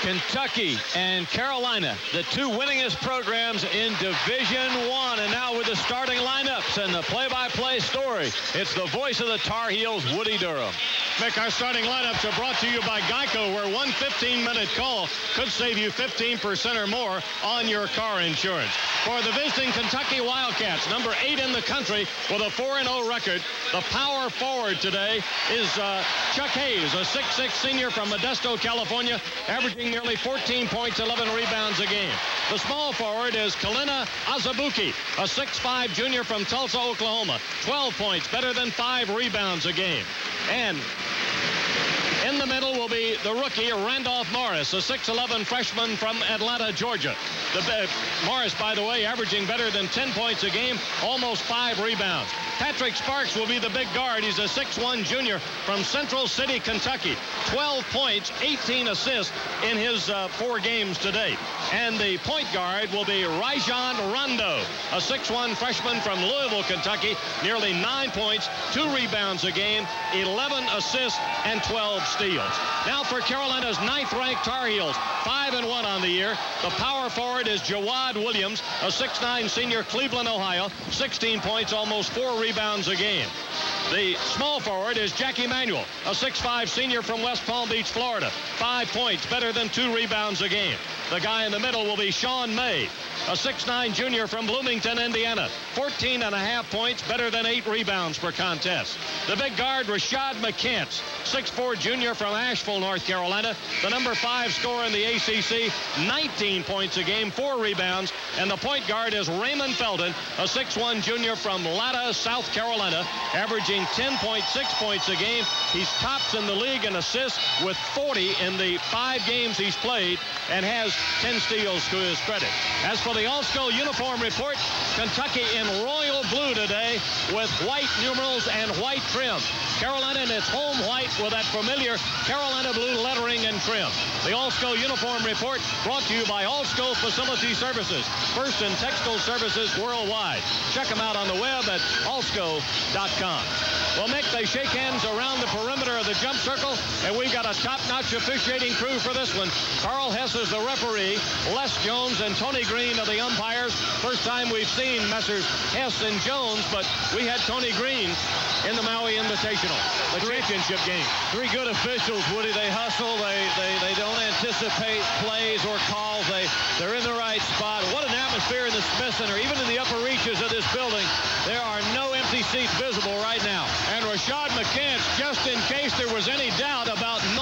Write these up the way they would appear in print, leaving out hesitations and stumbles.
Kentucky and Carolina, the two winningest programs in Division I. And now with the starting lineups and the play-by-play story, it's the voice of the Tar Heels, Woody Durham. Mick, our starting lineups are brought to you by Geico, where one 15-minute call could save you 15% or more on your car insurance. For the visiting Kentucky Wildcats, number 8 in the country with a 4-0 record, the power forward today is Chuck Hayes, a 6'6 senior from Modesto, California, averaging nearly 14 points, 11 rebounds a game. The small forward is Kalina Azubuike, a 6'5 junior from Tulsa, Oklahoma, 12 points, better than 5 rebounds a game. And in the middle will be the rookie, Randolph Morris, a 6'11 freshman from Atlanta, Georgia. Morris, by the way, averaging better than 10 points a game, almost 5 rebounds. Patrick Sparks will be the big guard. He's a 6'1 junior from Central City, Kentucky. 12 points, 18 assists in his 4 games to date. And the point guard will be Rajon Rondo, a 6'1 freshman from Louisville, Kentucky. Nearly 9 points, 2 rebounds a game, 11 assists, and 12 steals. Now for Carolina's 9th-ranked Tar Heels, 5-1 on the year. The power forward is Jawad Williams, a 6'9 senior, Cleveland, Ohio, 16 points, almost 4 rebounds a game. The small forward is Jack Emanuel, a 6'5 senior from West Palm Beach, Florida, 5 points, better than 2 rebounds a game. The guy in the middle will be Sean May, a 6'9 junior from Bloomington, Indiana, 14.5 points, better than 8 rebounds per contest. The big guard, Rashad McCants, 6'4 junior from Asheville, North Carolina, the number 5 scorer in the ACC, 19 points a game, 4 rebounds. And the point guard is Raymond Felton, a 6'1 junior from Latta, South Carolina, averaging 10.6 points a game. He's tops in the league in assists with 40 in the 5 games he's played and has 10 steals to his credit. As for the All-School uniform report, Kentucky in royal blue today with white numerals and white trim. Carolina in its home white with that familiar Carolina blue lettering and trim. The All-School uniform report brought to you by All-School Facility Services, first in textile services worldwide. Check them out on the web at allsco.com. Well, Mick, they shake hands around the perimeter of the jump circle, and we've got a top-notch officiating crew for this one. Carl Hess is the referee, Les Jones and Tony Green are the umpires. First time we've seen Messrs. Hess and Jones, but we had Tony Green in the Maui Invitational, the championship game. 3 good officials, Woody. They hustle. They don't anticipate plays or calls. They're in the right spot. What an atmosphere in the Smith Center. Even in the upper reaches of this building, there are no empty seats visible right now. And Rashad McCants, just in case there was any doubt about the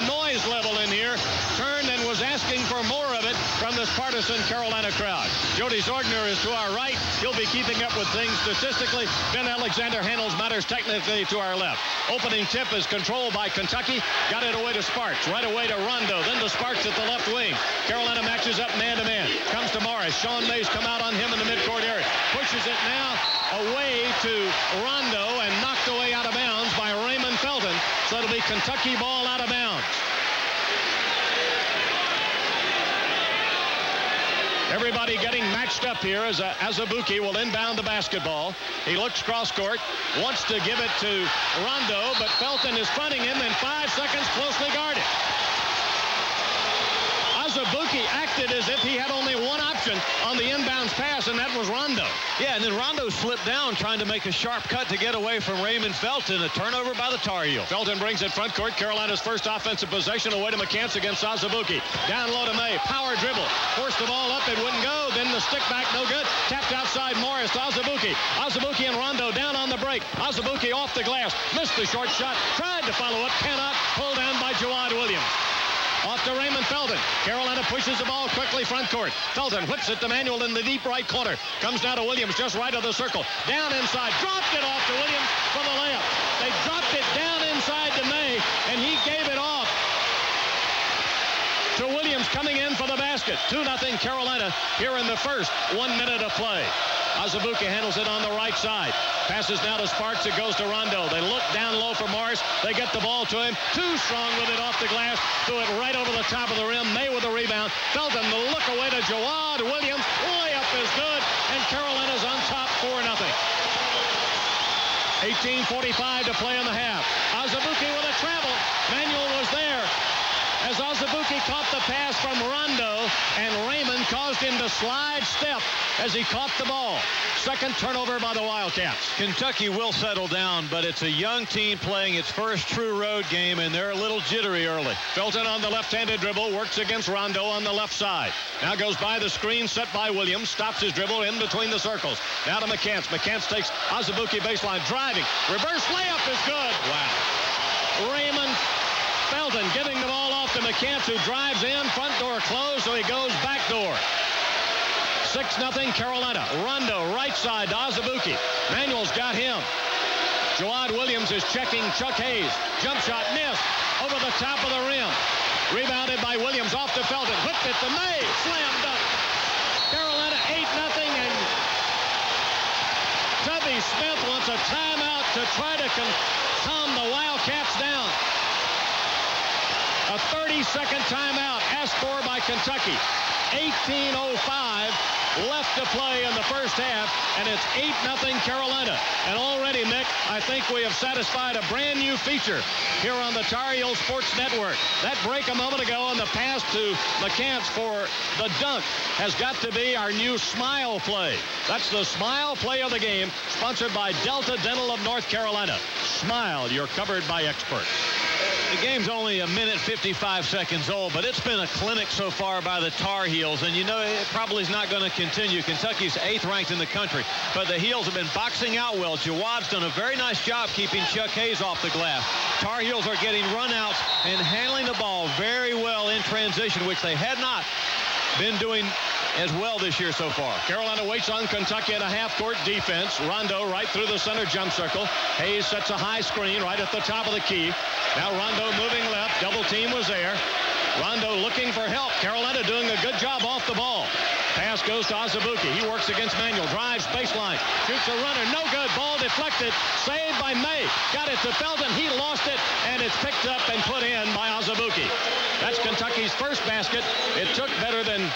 noise level in here, turned and was asking for more of it from this partisan Carolina crowd. Jody Zordner is to our right. He'll be keeping up with things statistically. Ben Alexander handles matters technically to our left. Opening tip is controlled by Kentucky. Got it away to Sparks. Right away to Rondo. Then to Sparks at the left wing. Carolina matches up man-to-man. Comes to Morris. Sean May's come out on him in the midcourt area. Pushes it now away to Rondo and knocked away out of bounds by Raymond Felton. So it'll be Kentucky ball out of bounds. Everybody getting matched up here as Azubuike will inbound the basketball. He looks cross court, wants to give it to Rondo, but Felton is fronting him in 5 seconds, closely guarded. Azubuike acted as if he had only one option on the inbounds pass, and that was Rondo. Yeah, and then Rondo slipped down trying to make a sharp cut to get away from Raymond Felton. A turnover by the Tar Heels. Felton brings it front court. Carolina's first offensive possession away to McCants against Azubuike. Down low to May. Power dribble. Forced the ball up. It wouldn't go. Then the stick back. No good. Tapped outside Morris to Azubuike. Azubuike and Rondo down on the break. Azubuike off the glass. Missed the short shot. Tried to follow up. Cannot. Pulled down by Jawad Williams. Off to Raymond Felton. Carolina pushes the ball quickly front court. Felton whips it to Manuel in the deep right corner. Comes down to Williams just right of the circle. Down inside. Dropped it off to Williams for the layup. They dropped it down inside to May, and he gave it off to Williams coming in for the basket. 2-0 Carolina here in the first 1 minute of play. Azubuike handles it on the right side. Passes now to Sparks. It goes to Rondo. They look down low for Morris. They get the ball to him. Too strong with it off the glass. Threw it right over the top of the rim. May with the rebound. Felton the look away to Jawad Williams. Layup is good. And Carolina's on top 4-0. 18:45 to play in the half. Azubuike with a travel. Manuel was there. as Azubuike caught the pass from Rondo, and Raymond caused him to slide step as he caught the ball. Second turnover by the Wildcats. Kentucky will settle down, but it's a young team playing its first true road game, and they're a little jittery early. Felton on the left-handed dribble, works against Rondo on the left side. Now goes by the screen set by Williams, stops his dribble in between the circles. Now to McCants. McCants takes Azubuike baseline, driving. Reverse layup is good. Wow. Raymond Felton giving the ball off to McCants, who drives in, front door closed, so he goes back door. 6-0 Carolina. Rondo right side to Azubuike. Manuel's got him. Jawad Williams is checking Chuck Hayes. Jump shot missed over the top of the rim. Rebounded by Williams off to Felton. Hooked it to May. Slam dunk. Carolina 8-0, and Tubby Smith wants a timeout to try to calm the Wildcats down. A 30-second timeout asked for by Kentucky. 18:05 left to play in the first half, and it's 8-0 Carolina. And already, Nick, I think we have satisfied a brand new feature here on the Tar Heel Sports Network. That break a moment ago and the pass to McCants for the dunk has got to be our new smile play. That's the smile play of the game, sponsored by Delta Dental of North Carolina. Smile, you're covered by experts. The game's only 1:55 old, but it's been a clinic so far by the Tar Heels, and you know it probably is not going to continue. Kentucky's 8th ranked in the country, but the Heels have been boxing out well. Jawad's done a very nice job keeping Chuck Hayes off the glass. Tar Heels are getting runouts and handling the ball very well in transition, which they had not been doing as well this year so far. Carolina waits on Kentucky in a half-court defense. Rondo right through the center jump circle. Hayes sets a high screen right at the top of the key. Now Rondo moving left. Double team was there. Rondo looking for help. Carolina doing a good job off the ball. Pass goes to Azubuike. He works against Manuel. Drives baseline. Shoots a runner. No good. Ball deflected. Saved by May. Got it to Felton. He lost it, and it's picked up and put in by Azubuike. That's Kentucky's first basket. It took better than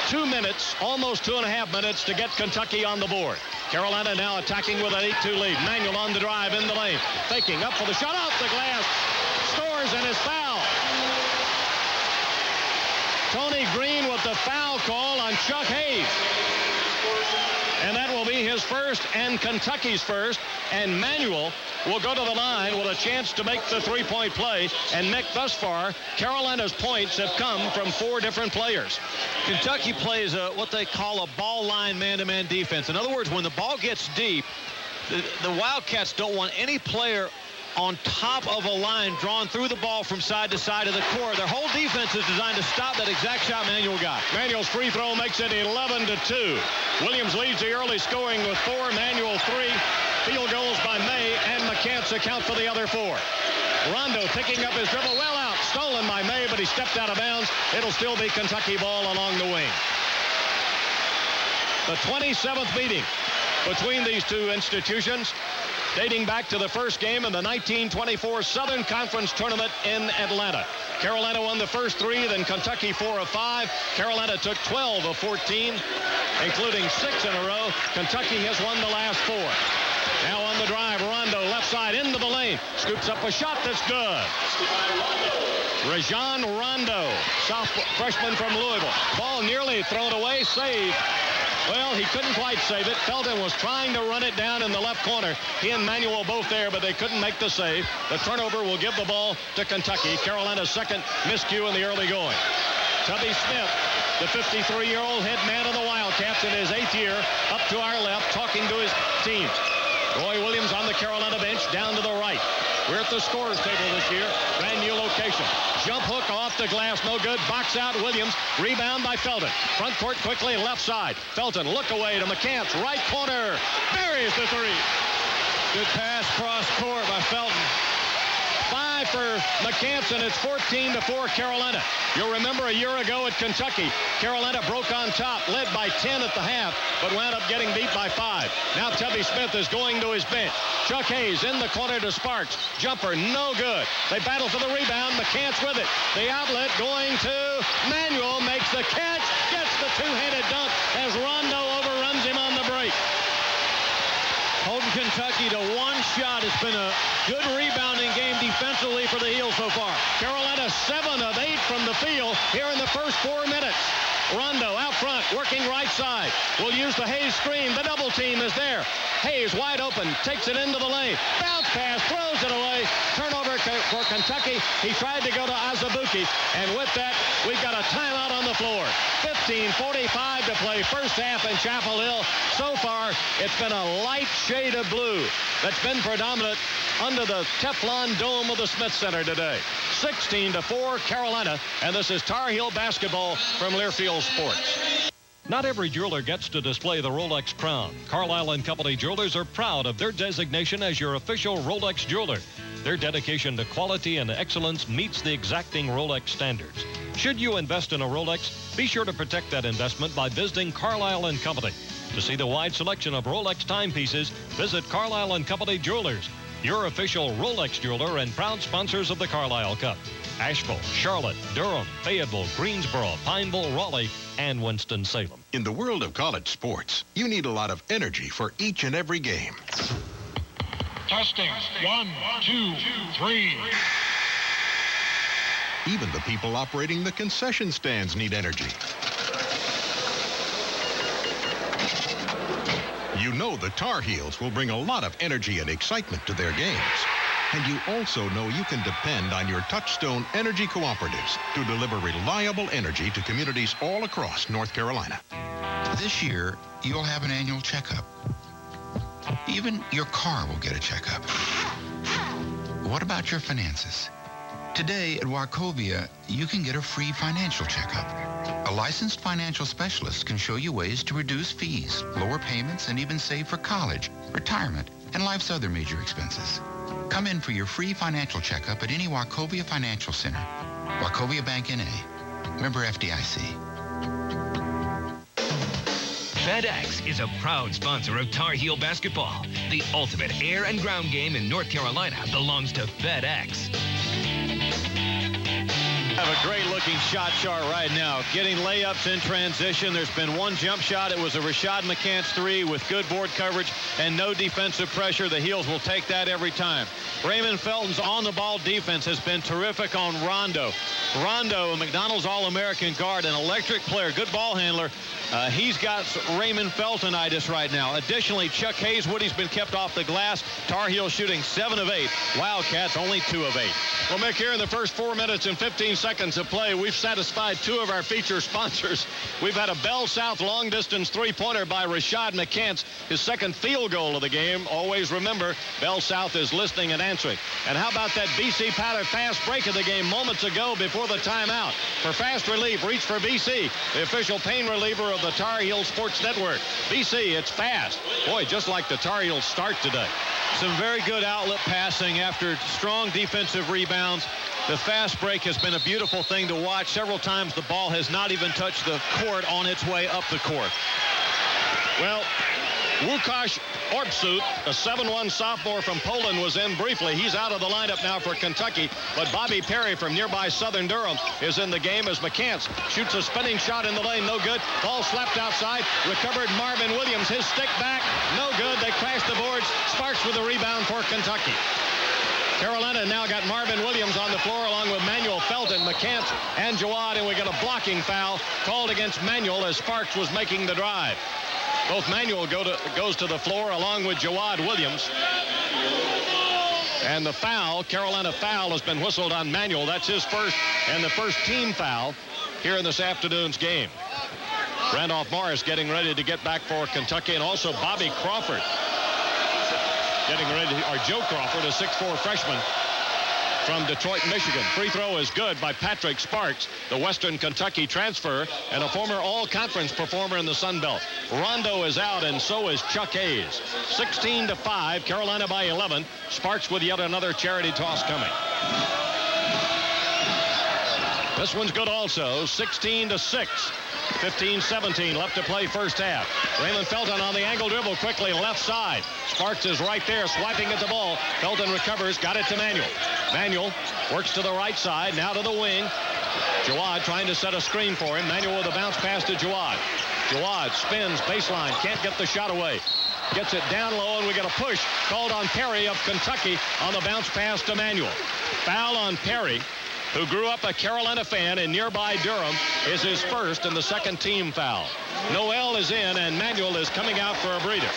2 minutes, almost 2.5 minutes, to get Kentucky on the board. Carolina now attacking with an 8-2 lead. Manuel on the drive in the lane. Faking up for the shot off the glass. Scores and is fouled. Tony Green with the foul call on Chuck Hayes. And that will be his first and Kentucky's first. And Manuel will go to the line with a chance to make the three-point play. And Nick, thus far, Carolina's points have come from 4 different players. Kentucky plays what they call a ball line man-to-man defense. In other words, when the ball gets deep, the Wildcats don't want any player on top of a line drawn through the ball from side to side of the court. Their whole defense is designed to stop that exact shot Manuel got. Manuel's free throw makes it 11-2. Williams leads the early scoring with 4. Manuel 3. Field goals by May, and McCants account for the other 4. Rondo picking up his dribble well out. Stolen by May, but he stepped out of bounds. It'll still be Kentucky ball along the wing. The 27th meeting between these two institutions, dating back to the first game in the 1924 Southern Conference Tournament in Atlanta. Carolina won the first 3, then Kentucky 4 of 5. Carolina took 12 of 14, including 6 in a row. Kentucky has won the last 4. Now on the drive, Rondo left side into the lane. Scoops up a shot that's good. Rajon Rondo, freshman from Louisville. Ball nearly thrown away, saved. Well, he couldn't quite save it. Felton was trying to run it down in the left corner. He and Manuel both there, but they couldn't make the save. The turnover will give the ball to Kentucky. Carolina's second miscue in the early going. Tubby Smith, the 53-year-old head man of the Wildcats in his 8th year, up to our left, talking to his teams. Roy Williams on the Carolina bench, down to the right. We're at the scorers table this year. Brand new location. Jump hook off the glass, no good. Box out Williams. Rebound by Felton. Front court quickly, left side. Felton, look away to McCants, right corner. Buries the 3. Good pass cross court by Felton. 5 for McCants, and it's 14-4 Carolina. You'll remember a year ago at Kentucky, Carolina broke on top, led by 10 at the half, but wound up getting beat by 5. Now Tubby Smith is going to his bench. Chuck Hayes in the corner to Sparks. Jumper, no good. They battle for the rebound. McCants with it. The outlet going to Manuel, makes the catch, gets the two-handed dunk as Rondo overruns him on the break. holding Kentucky to one shot. It's been a good rebounding game defensively for the Heels so far. Carolina 7 of 8 from the field here in the first 4 minutes. Rondo out front, working right side. Will use the Hayes screen. The double team is there. Hayes wide open, takes it into the lane. Bounce pass, throws it away. Turnover for Kentucky. He tried to go to Azubuike, and with that, we've got a timeout on the floor. 15:45 to play first half in Chapel Hill. So far, it's been a light shade of blue that's been predominant under the Teflon dome of the Smith Center today. 16-4 Carolina, and this is Tar Heel basketball from Learfield Sports. Not every jeweler gets to display the Rolex crown. Carlisle & Company Jewelers are proud of their designation as your official Rolex jeweler. Their dedication to quality and excellence meets the exacting Rolex standards. Should you invest in a Rolex, be sure to protect that investment by visiting Carlisle & Company. To see the wide selection of Rolex timepieces, visit Carlisle & Company Jewelers, your official Rolex jeweler and proud sponsors of the Carlisle Cup. Asheville, Charlotte, Durham, Fayetteville, Greensboro, Pineville, Raleigh, and Winston-Salem. In the world of college sports, you need a lot of energy for each and every game. Testing. 1, 2, 3. Even the people operating the concession stands need energy. You know the Tar Heels will bring a lot of energy and excitement to their games. And you also know you can depend on your Touchstone Energy Cooperatives to deliver reliable energy to communities all across North Carolina. This year, you'll have an annual checkup. Even your car will get a checkup. What about your finances? Today at Wachovia, you can get a free financial checkup. A licensed financial specialist can show you ways to reduce fees, lower payments, and even save for college, retirement, and life's other major expenses. Come in for your free financial checkup at any Wachovia Financial Center. Wachovia Bank N.A. Member FDIC. FedEx is a proud sponsor of Tar Heel basketball. The ultimate air and ground game in North Carolina belongs to FedEx. Have a great looking shot chart right now. Getting layups in transition. There's been one jump shot. It was a Rashad McCants 3 with good board coverage and no defensive pressure. The Heels will take that every time. Raymond Felton's on-the-ball defense has been terrific on Rondo. Rondo, a McDonald's All-American guard, an electric player, good ball handler. He's got Raymond Feltonitis right now. Additionally, Chuck Hayes-Woody's been kept off the glass. Tar Heels shooting 7 of 8. Wildcats only 2 of 8. Well, Mick, here in the first 4 minutes and 15 seconds of play, we've satisfied 2 of our feature sponsors. We've had a Bell South long-distance three-pointer by Rashad McCants, his second field goal of the game. Always remember, Bell South is listening and answering. And how about that BC Powder fast break of the game moments ago before the timeout? For fast relief, reach for BC, the official pain reliever of the Tar Heel Sports Network. BC, it's fast. Boy, just like the Tar Heels start today. Some very good outlet passing after strong defensive rebounds. The fast break has been a beautiful thing to watch. Several times the ball has not even touched the court on its way up the court. Well, Łukasz Orbsut, a 7'1 sophomore from Poland, was in briefly. He's out of the lineup now for Kentucky, but Bobby Perry from nearby Southern Durham is in the game as McCants shoots a spinning shot in the lane. No good. Ball slapped outside. Recovered Marvin Williams. His stick back. No good. They crashed the boards. Sparks with a rebound for Kentucky. Carolina now got Marvin Williams on the floor along with Manuel Felton, McCants, and Jawad, and we got a blocking foul called against Manuel as Sparks was making the drive. Both Manuel goes to the floor along with Jawad Williams. And the foul, Carolina foul, has been whistled on Manuel. That's his first and the first team foul here in this afternoon's game. Randolph Morris getting ready to get back for Kentucky, and also Bobby Crawford getting ready, or Joe Crawford, a 6'4 freshman from Detroit, Michigan. Free throw is good by Patrick Sparks, the Western Kentucky transfer and a former all-conference performer in the Sun Belt. Rondo is out, and so is Chuck Hayes. 16-5, Carolina by 11. Sparks with yet another charity toss coming. This one's good also, 16-6. 15-17 left to play first half. Raymond Felton on the angle dribble quickly left side. Sparks is right there swiping at the ball. Felton recovers, got it to Manuel. Manuel works to the right side, now to the wing. Jawad trying to set a screen for him. Manuel with a bounce pass to Jawad. Jawad spins baseline, can't get the shot away. Gets it down low, and we get a push called on Perry of Kentucky on the bounce pass to Manuel. Foul on Perry, who grew up a Carolina fan in nearby Durham, is his first and the second team foul. Noel is in, and Manuel is coming out for a breather.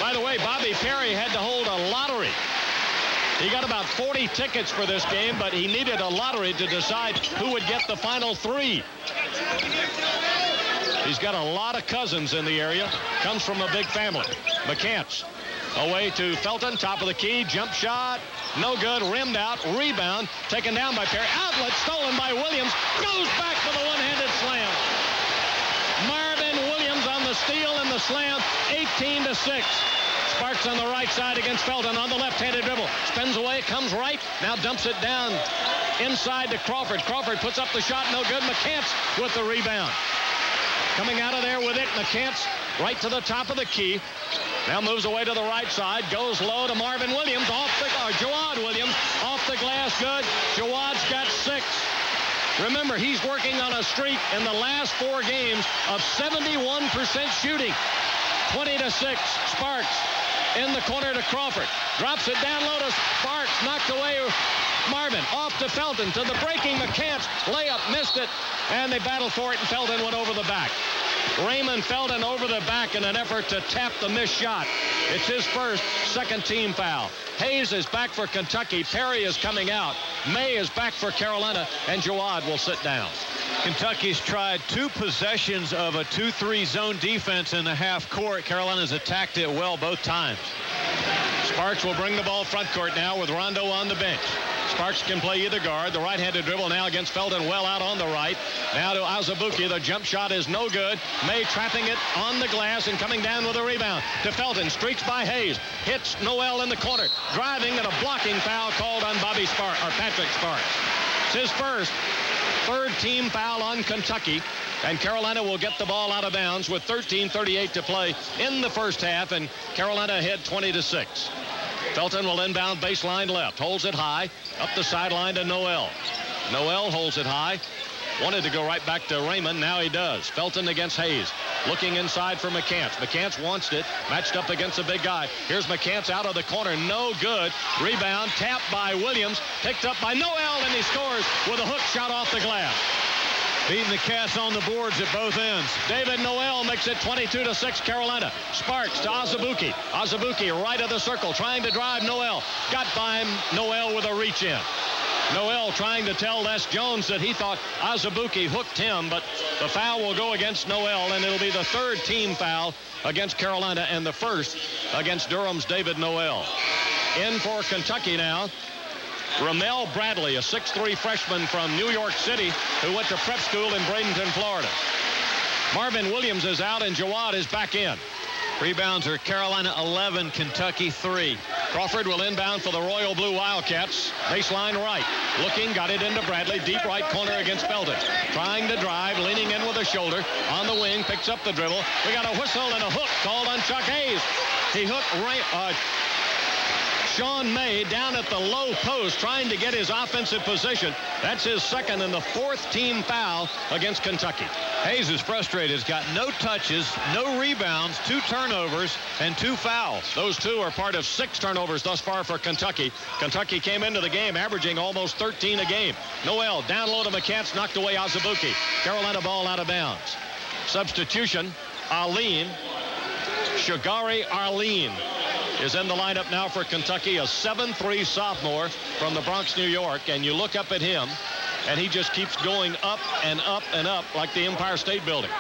By the way, Bobby Perry had to hold a lottery. He got about 40 tickets for this game, but he needed a lottery to decide who would get the final 3. He's got a lot of cousins in the area. Comes from a big family. McCants away to Felton, top of the key, jump shot, no good, rimmed out, rebound, taken down by Perry. Outlet stolen by Williams, goes back for the one-handed slam. Marvin Williams on the steal and the slam, 18-6. Sparks on the right side against Felton on the left-handed dribble. Spins away, comes right, now dumps it down inside to Crawford. Crawford puts up the shot, no good. McCants with the rebound. Coming out of there with it, McCants right to the top of the key. Now moves away to the right side, goes low to Marvin Williams, Jawad Williams, off the glass, good. Jawad's got 6. Remember, he's working on a streak in the last 4 games of 71% shooting. 20-6, Sparks in the corner to Crawford. Drops it down low to Sparks, knocked away Marvin, off to Felton, to the breaking McCants, layup, missed it, and they battled for it, and Felton went over the back. Raymond Felton over the back in an effort to tap the missed shot. It's his first, second team foul. Hayes is back for Kentucky. Perry is coming out. May is back for Carolina, and Jawad will sit down. Kentucky's tried 2 possessions of a 2-3 zone defense in the half court. Carolina's attacked it well both times. Sparks will bring the ball front court now with Rondo on the bench. Sparks can play either guard. The right-handed dribble now against Felton, well out on the right. Now to Azubuike. The jump shot is no good. May trapping it on the glass and coming down with a rebound. To Felton, streaks by Hayes. Hits Noel in the corner. Driving, and a blocking foul called on Patrick Sparks. It's his first, third team foul on Kentucky. And Carolina will get the ball out of bounds with 13:38 to play in the first half, and Carolina ahead 20-6. Felton will inbound baseline left, holds it high, up the sideline to Noel. Noel holds it high, wanted to go right back to Raymond, now he does. Felton against Hayes, looking inside for McCants. McCants wants it, matched up against a big guy. Here's McCants out of the corner, no good. Rebound, tapped by Williams, picked up by Noel, and he scores with a hook shot off the glass. Beating the Cats on the boards at both ends. David Noel makes it 22-6 Carolina. Sparks to Azubuike. Azubuike right of the circle, trying to drive Noel. Got by Noel with a reach in. Noel trying to tell Les Jones that he thought Azubuike hooked him, but the foul will go against Noel, and it'll be the third team foul against Carolina and the first against Durham's David Noel. In for Kentucky now, Ramel Bradley, a 6'3 freshman from New York City who went to prep school in Bradenton, Florida. Marvin Williams is out, and Jawad is back in. Rebounds are Carolina 11, Kentucky 3. Crawford will inbound for the Royal Blue Wildcats. Baseline right. Looking, got it into Bradley. Deep right corner against Felton. Trying to drive, leaning in with a shoulder. On the wing, picks up the dribble. We got a whistle and a hook called on Chuck Hayes. He hooked Sean May down at the low post, trying to get his offensive position. That's his second and the fourth team foul against Kentucky. Hayes is frustrated. He's got no touches, no rebounds, 2 turnovers, and 2 fouls. Those 2 are part of 6 turnovers thus far for Kentucky. Kentucky came into the game averaging almost 13 a game. Noel down low to McCants, knocked away Azubuike. Carolina ball out of bounds. Substitution, Shagari Arleen is in the lineup now for Kentucky, a 7'3 sophomore from the Bronx, New York. And you look up at him, and he just keeps going up and up and up like the Empire State Building.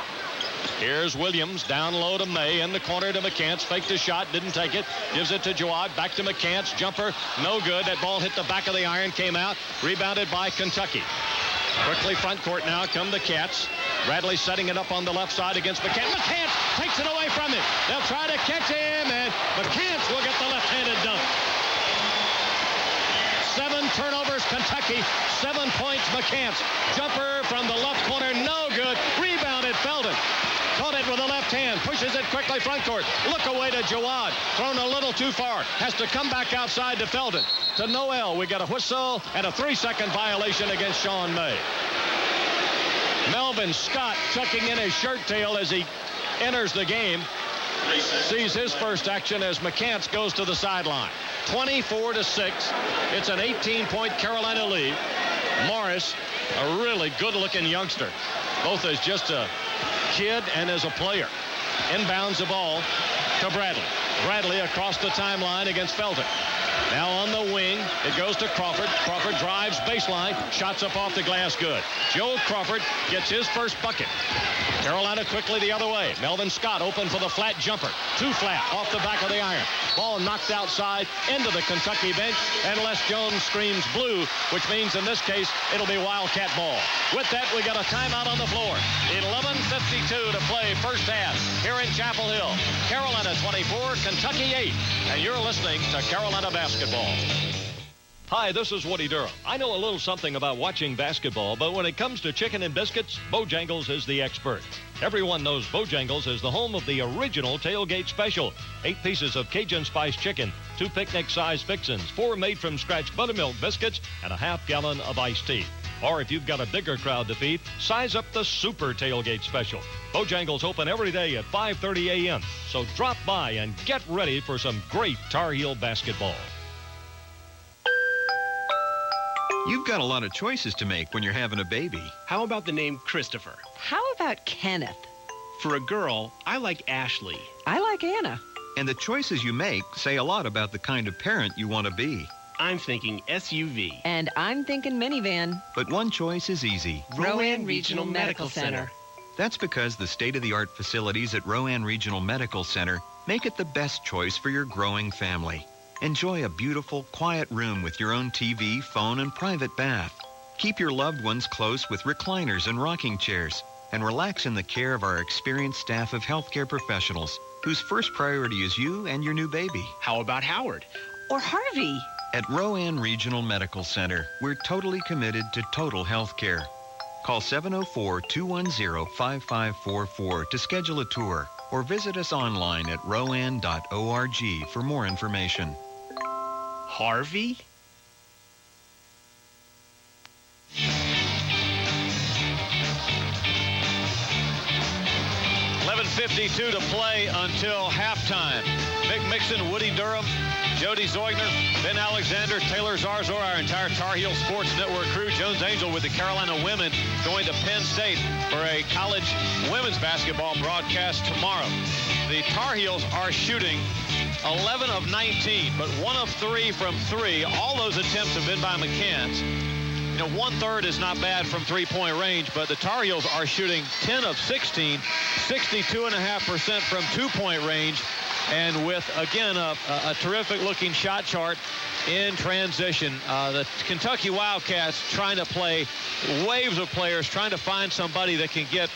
Here's Williams down low to May, in the corner to McCants. Faked a shot, didn't take it. Gives it to Jawad, back to McCants. Jumper, no good. That ball hit the back of the iron, came out. Rebounded by Kentucky. Quickly front court now come the Cats. Bradley setting it up on the left side against McCants. McCants takes it away from him. They'll try to catch him, and McCants will get the left-handed dunk. 7 turnovers, Kentucky. 7 points, McCants. Jumper from the left corner, no good. Rebounded Felton. Caught it with the left hand. Pushes it quickly front court. Look away to Jawad. Thrown a little too far. Has to come back outside to Felton. To Noel. We got a whistle and a 3-second violation against Sean May. Melvin Scott tucking in his shirt tail as he enters the game. sees his first action as McCants goes to the sideline. 24-6. It's an 18-point Carolina lead. Morris, a really good-looking youngster, both as just a kid and as a player. Inbounds the ball to Bradley. Bradley across the timeline against Felton. Now on the wing, it goes to Crawford. Crawford drives baseline, shots up off the glass, good. Joe Crawford gets his first bucket. Carolina quickly the other way. Melvin Scott open for the flat jumper. Too flat off the back of the iron. Ball knocked outside into the Kentucky bench, and Les Jones screams blue, which means in this case it'll be Wildcat ball. With that, we got a timeout on the floor. 11:52 to play first half here in Chapel Hill. Carolina 24, Kentucky 8, and you're listening to Carolina basketball. Hi, this is Woody Durham. I know a little something about watching basketball, but when it comes to chicken and biscuits, Bojangles is the expert. Everyone knows Bojangles is the home of the original tailgate special. 8 pieces of Cajun spice chicken, 2 picnic-sized fixins, 4 made-from-scratch buttermilk biscuits, and a half-gallon of iced tea. Or if you've got a bigger crowd to feed, size up the super tailgate special. Bojangles open every day at 5:30 a.m., so drop by and get ready for some great Tar Heel basketball. You've got a lot of choices to make when you're having a baby. How about the name Christopher? How about Kenneth? For a girl, I like Ashley. I like Anna. And the choices you make say a lot about the kind of parent you want to be. I'm thinking SUV. And I'm thinking minivan. But one choice is easy. Rowan Regional Medical Center. That's because the state-of-the-art facilities at Rowan Regional Medical Center make it the best choice for your growing family. Enjoy a beautiful, quiet room with your own TV, phone, and private bath. Keep your loved ones close with recliners and rocking chairs, and relax in the care of our experienced staff of healthcare professionals, whose first priority is you and your new baby. How about Howard? Or Harvey? At Rowan Regional Medical Center, we're totally committed to total health care. Call 704-210-5544 to schedule a tour, or visit us online at rowan.org for more information. Harvey? .52 to play until halftime. Mick Mixon, Woody Durham, Jody Zoigner, Ben Alexander, Taylor Zarzor, our entire Tar Heel Sports Network crew. Jones Angel with the Carolina women going to Penn State for a college women's basketball broadcast tomorrow. The Tar Heels are shooting 11 of 19, but 1 of 3 from 3. All those attempts have been by McCants. You know, 1/3 is not bad from three-point range, but the Tar Heels are shooting 10 of 16, 62.5% from two-point range, and with, again, a terrific-looking shot chart in transition. The Kentucky Wildcats trying to play waves of players, trying to find somebody that can get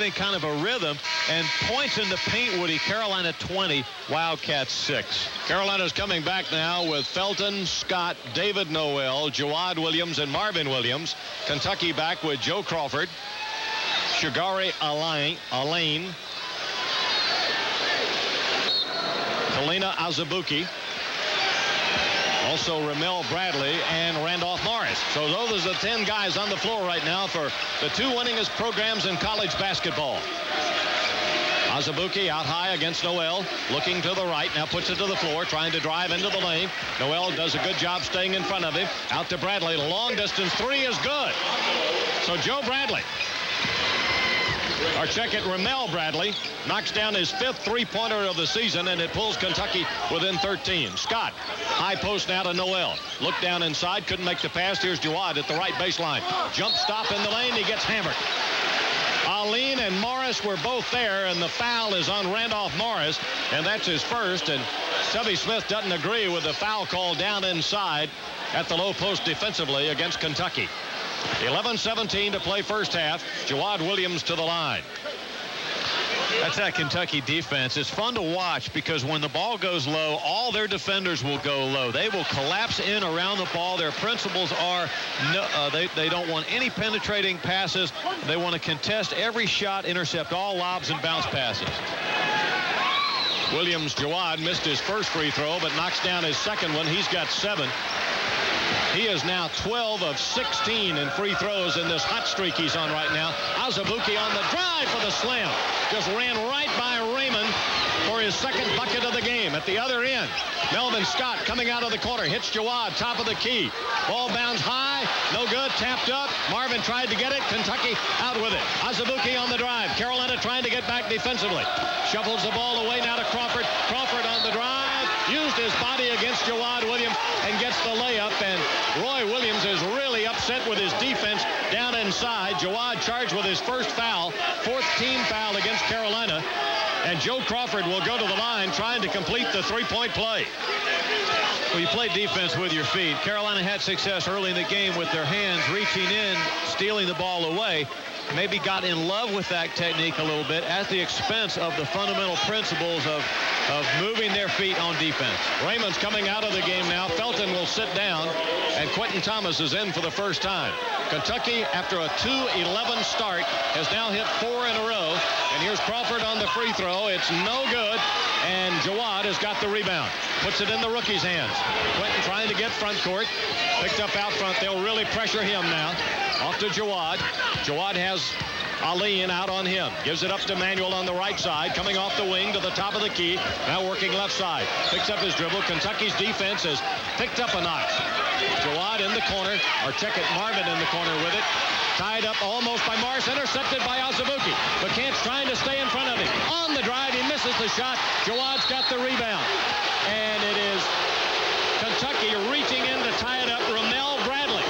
in kind of a rhythm, and points in the paint, Woody. Carolina 20, Wildcats 6. Carolina's coming back now with Felton, Scott, David Noel, Jawad Williams, and Marvin Williams. Kentucky back with Joe Crawford, Shigari Alain, Kalina Azubuike, also Ramel Bradley and Randolph Morris. So those are the 10 guys on the floor right now for the 2 winningest programs in college basketball. Azubuike out high against Noel, looking to the right, now puts it to the floor, trying to drive into the lane. Noel does a good job staying in front of him. Out to Bradley, long distance 3 is good. So Joe Bradley, or check it, Ramel Bradley, knocks down his 5th three-pointer of the season, and it pulls Kentucky within 13. Scott, high post now to Noel. Look down inside, couldn't make the pass. Here's Jawad at the right baseline. Jump stop in the lane, he gets hammered. Aline and Morris were both there, and the foul is on Randolph Morris, and that's his first, and Tubby Smith doesn't agree with the foul call down inside at the low post defensively against Kentucky. 11:17 to play first half. Jawad Williams to the line. That's that Kentucky defense. It's fun to watch because when the ball goes low, all their defenders will go low. They will collapse in around the ball. Their principles are they don't want any penetrating passes. They want to contest every shot, intercept all lobs and bounce passes. Williams, Jawad missed his first free throw, but knocks down his second one. He's got 7. He is now 12 of 16 in free throws in this hot streak he's on right now. Azubuike on the drive for the slam. Just ran right by Raymond for his second bucket of the game. At the other end, Melvin Scott coming out of the corner. Hits Jawad, top of the key. Ball bounds high. No good. Tapped up. Marvin tried to get it. Kentucky out with it. Azubuike on the drive. Carolina trying to get back defensively. Shuffles the ball away now to Crawford. Crawford on the drive. Used his body against Jawad Williams and gets the layup. And Roy Williams is really upset with his defense down inside. Jawad charged with his first foul. Fourth team foul against Carolina. And Joe Crawford will go to the line trying to complete the three-point play. Well, you play defense with your feet. Carolina had success early in the game with their hands reaching in, stealing the ball away. Maybe got in love with that technique a little bit at the expense of the fundamental principles of moving their feet on defense. Raymond's coming out of the game now. Felton will sit down, and Quentin Thomas is in for the first time. Kentucky, after a 2-11 start, has now hit 4 in a row. And here's Crawford on the free throw. It's no good, and Jawad has got the rebound. Puts it in the rookie's hands. Quentin trying to get front court. Picked up out front. They'll really pressure him now. Off to Jawad. Jawad has Aline out on him. Gives it up to Manuel on the right side. Coming off the wing to the top of the key. Now working left side. Picks up his dribble. Kentucky's defense has picked up a notch. Jawad in the corner. Or check it, Marvin in the corner with it. Tied up almost by Morris. Intercepted by Azubuike. McCants trying to stay in front of him. On the drive. He misses the shot. Jawad's got the rebound. And it is Kentucky reaching in to tie it up. Ramel Bradley.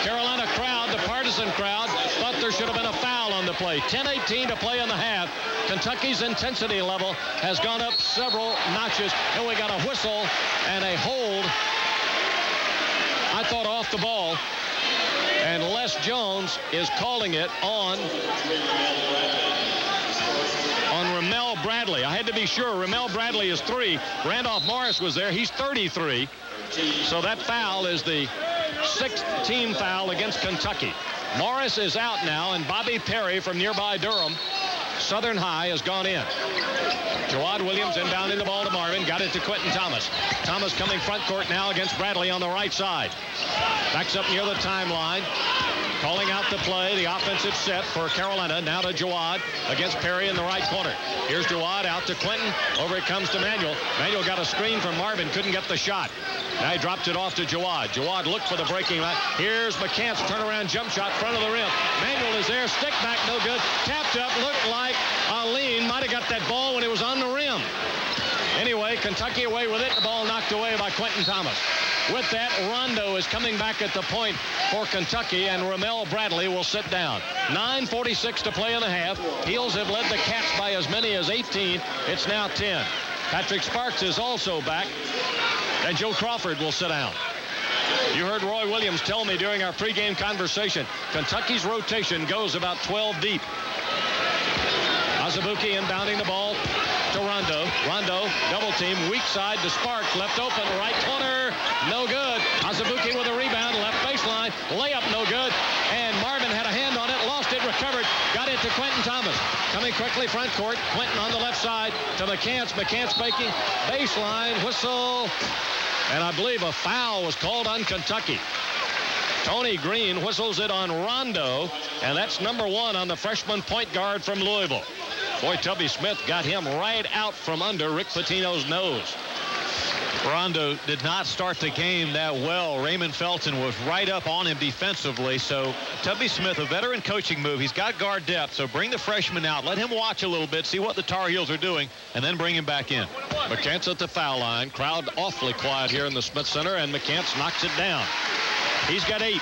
Carolina crowd, the partisan crowd, thought there should have been a foul on the play. 10:18 to play in the half. Kentucky's intensity level has gone up several notches. And we got a whistle and a hold. I thought off the ball. And Les Jones is calling it on Ramel Bradley. I had to be sure. Ramel Bradley is 3. Randolph Morris was there. He's 33. So that foul is the 6th team foul against Kentucky. Morris is out now, and Bobby Perry from nearby Durham, Southern High, has gone in. Jawad Williams inbounding the ball to Marvin. Got it to Quentin Thomas. Thomas coming front court now against Bradley on the right side. Backs up near the timeline. Calling out the play, the offensive set for Carolina. Now to Jawad against Perry in the right corner. Here's Jawad out to Quentin. Over it comes to Manuel. Manuel got a screen from Marvin. Couldn't get the shot. Now he dropped it off to Jawad. Jawad looked for the breaking line. Here's McCants' turnaround jump shot, front of the rim. Manuel is there. Stick back, no good. Tapped up. Looked like Aline might have got that ball when it was on the rim. Anyway, Kentucky away with it. The ball knocked away by Quentin Thomas. With that, Rondo is coming back at the point for Kentucky, and Ramel Bradley will sit down. 9:46 to play in the half. Heels have led the Cats by as many as 18. It's now 10. Patrick Sparks is also back, and Joe Crawford will sit down. You heard Roy Williams tell me during our pregame conversation, Kentucky's rotation goes about 12 deep. Azubuike inbounding the ball to Rondo. Rondo, double team, weak side to Sparks, left open, right corner, no good. Azubuike with a rebound, left baseline, layup, no good. And Marvin had a hand on it, lost it, recovered, got it to Quentin Thomas. Coming quickly front court, Quentin on the left side to McCants. McCants baking, baseline, whistle. And I believe a foul was called on Kentucky. Tony Green whistles it on Rondo, and that's number 1 on the freshman point guard from Louisville. Boy, Tubby Smith got him right out from under Rick Pitino's nose. Rondo did not start the game that well. Raymond Felton was right up on him defensively. So Tubby Smith, a veteran coaching move. He's got guard depth, so bring the freshman out. Let him watch a little bit, see what the Tar Heels are doing, and then bring him back in. McCants at the foul line. Crowd awfully quiet here in the Smith Center, and McCants knocks it down. He's got 8.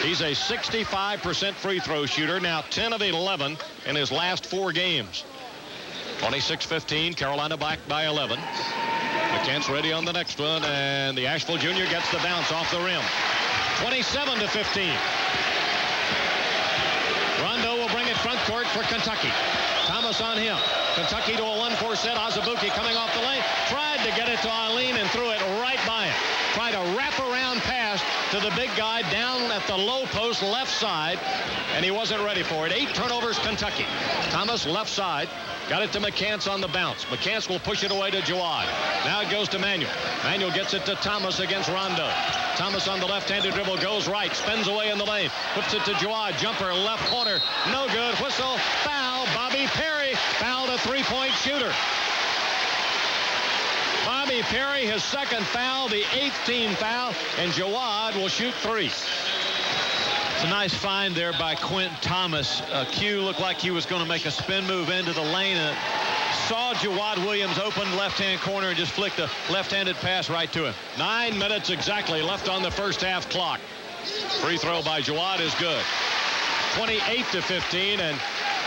He's a 65% free throw shooter, now 10 of 11 in his last 4 games. 26-15, Carolina back by 11. McCants ready on the next one, and the Asheville junior gets the bounce off the rim. 27-15. Rondo will bring it front court for Kentucky. Thomas on him. Kentucky to a 1-4 set. Azubuike coming off the lane. Tried to get it to Eileen and threw it right by him. Tried a wrap-around pass to the big guy down at the low post left side, and he wasn't ready for it. 8 turnovers, Kentucky. Thomas left side. Got it to McCants on the bounce. McCants will push it away to Jawad. Now it goes to Manuel. Manuel gets it to Thomas against Rondo. Thomas on the left-handed dribble goes right, spins away in the lane, puts it to Jawad. Jumper left corner, no good. Whistle, foul. Bobby Perry fouled a three-point shooter. Bobby Perry, his second foul, the 8th team foul, and Jawad will shoot three. It's a nice find there by Quentin Thomas. Q looked like he was going to make a spin move into the lane and saw Jawad Williams open left-hand corner and just flicked a left-handed pass right to him. 9 minutes exactly left on the first half clock. Free throw by Jawad is good. 28-15, and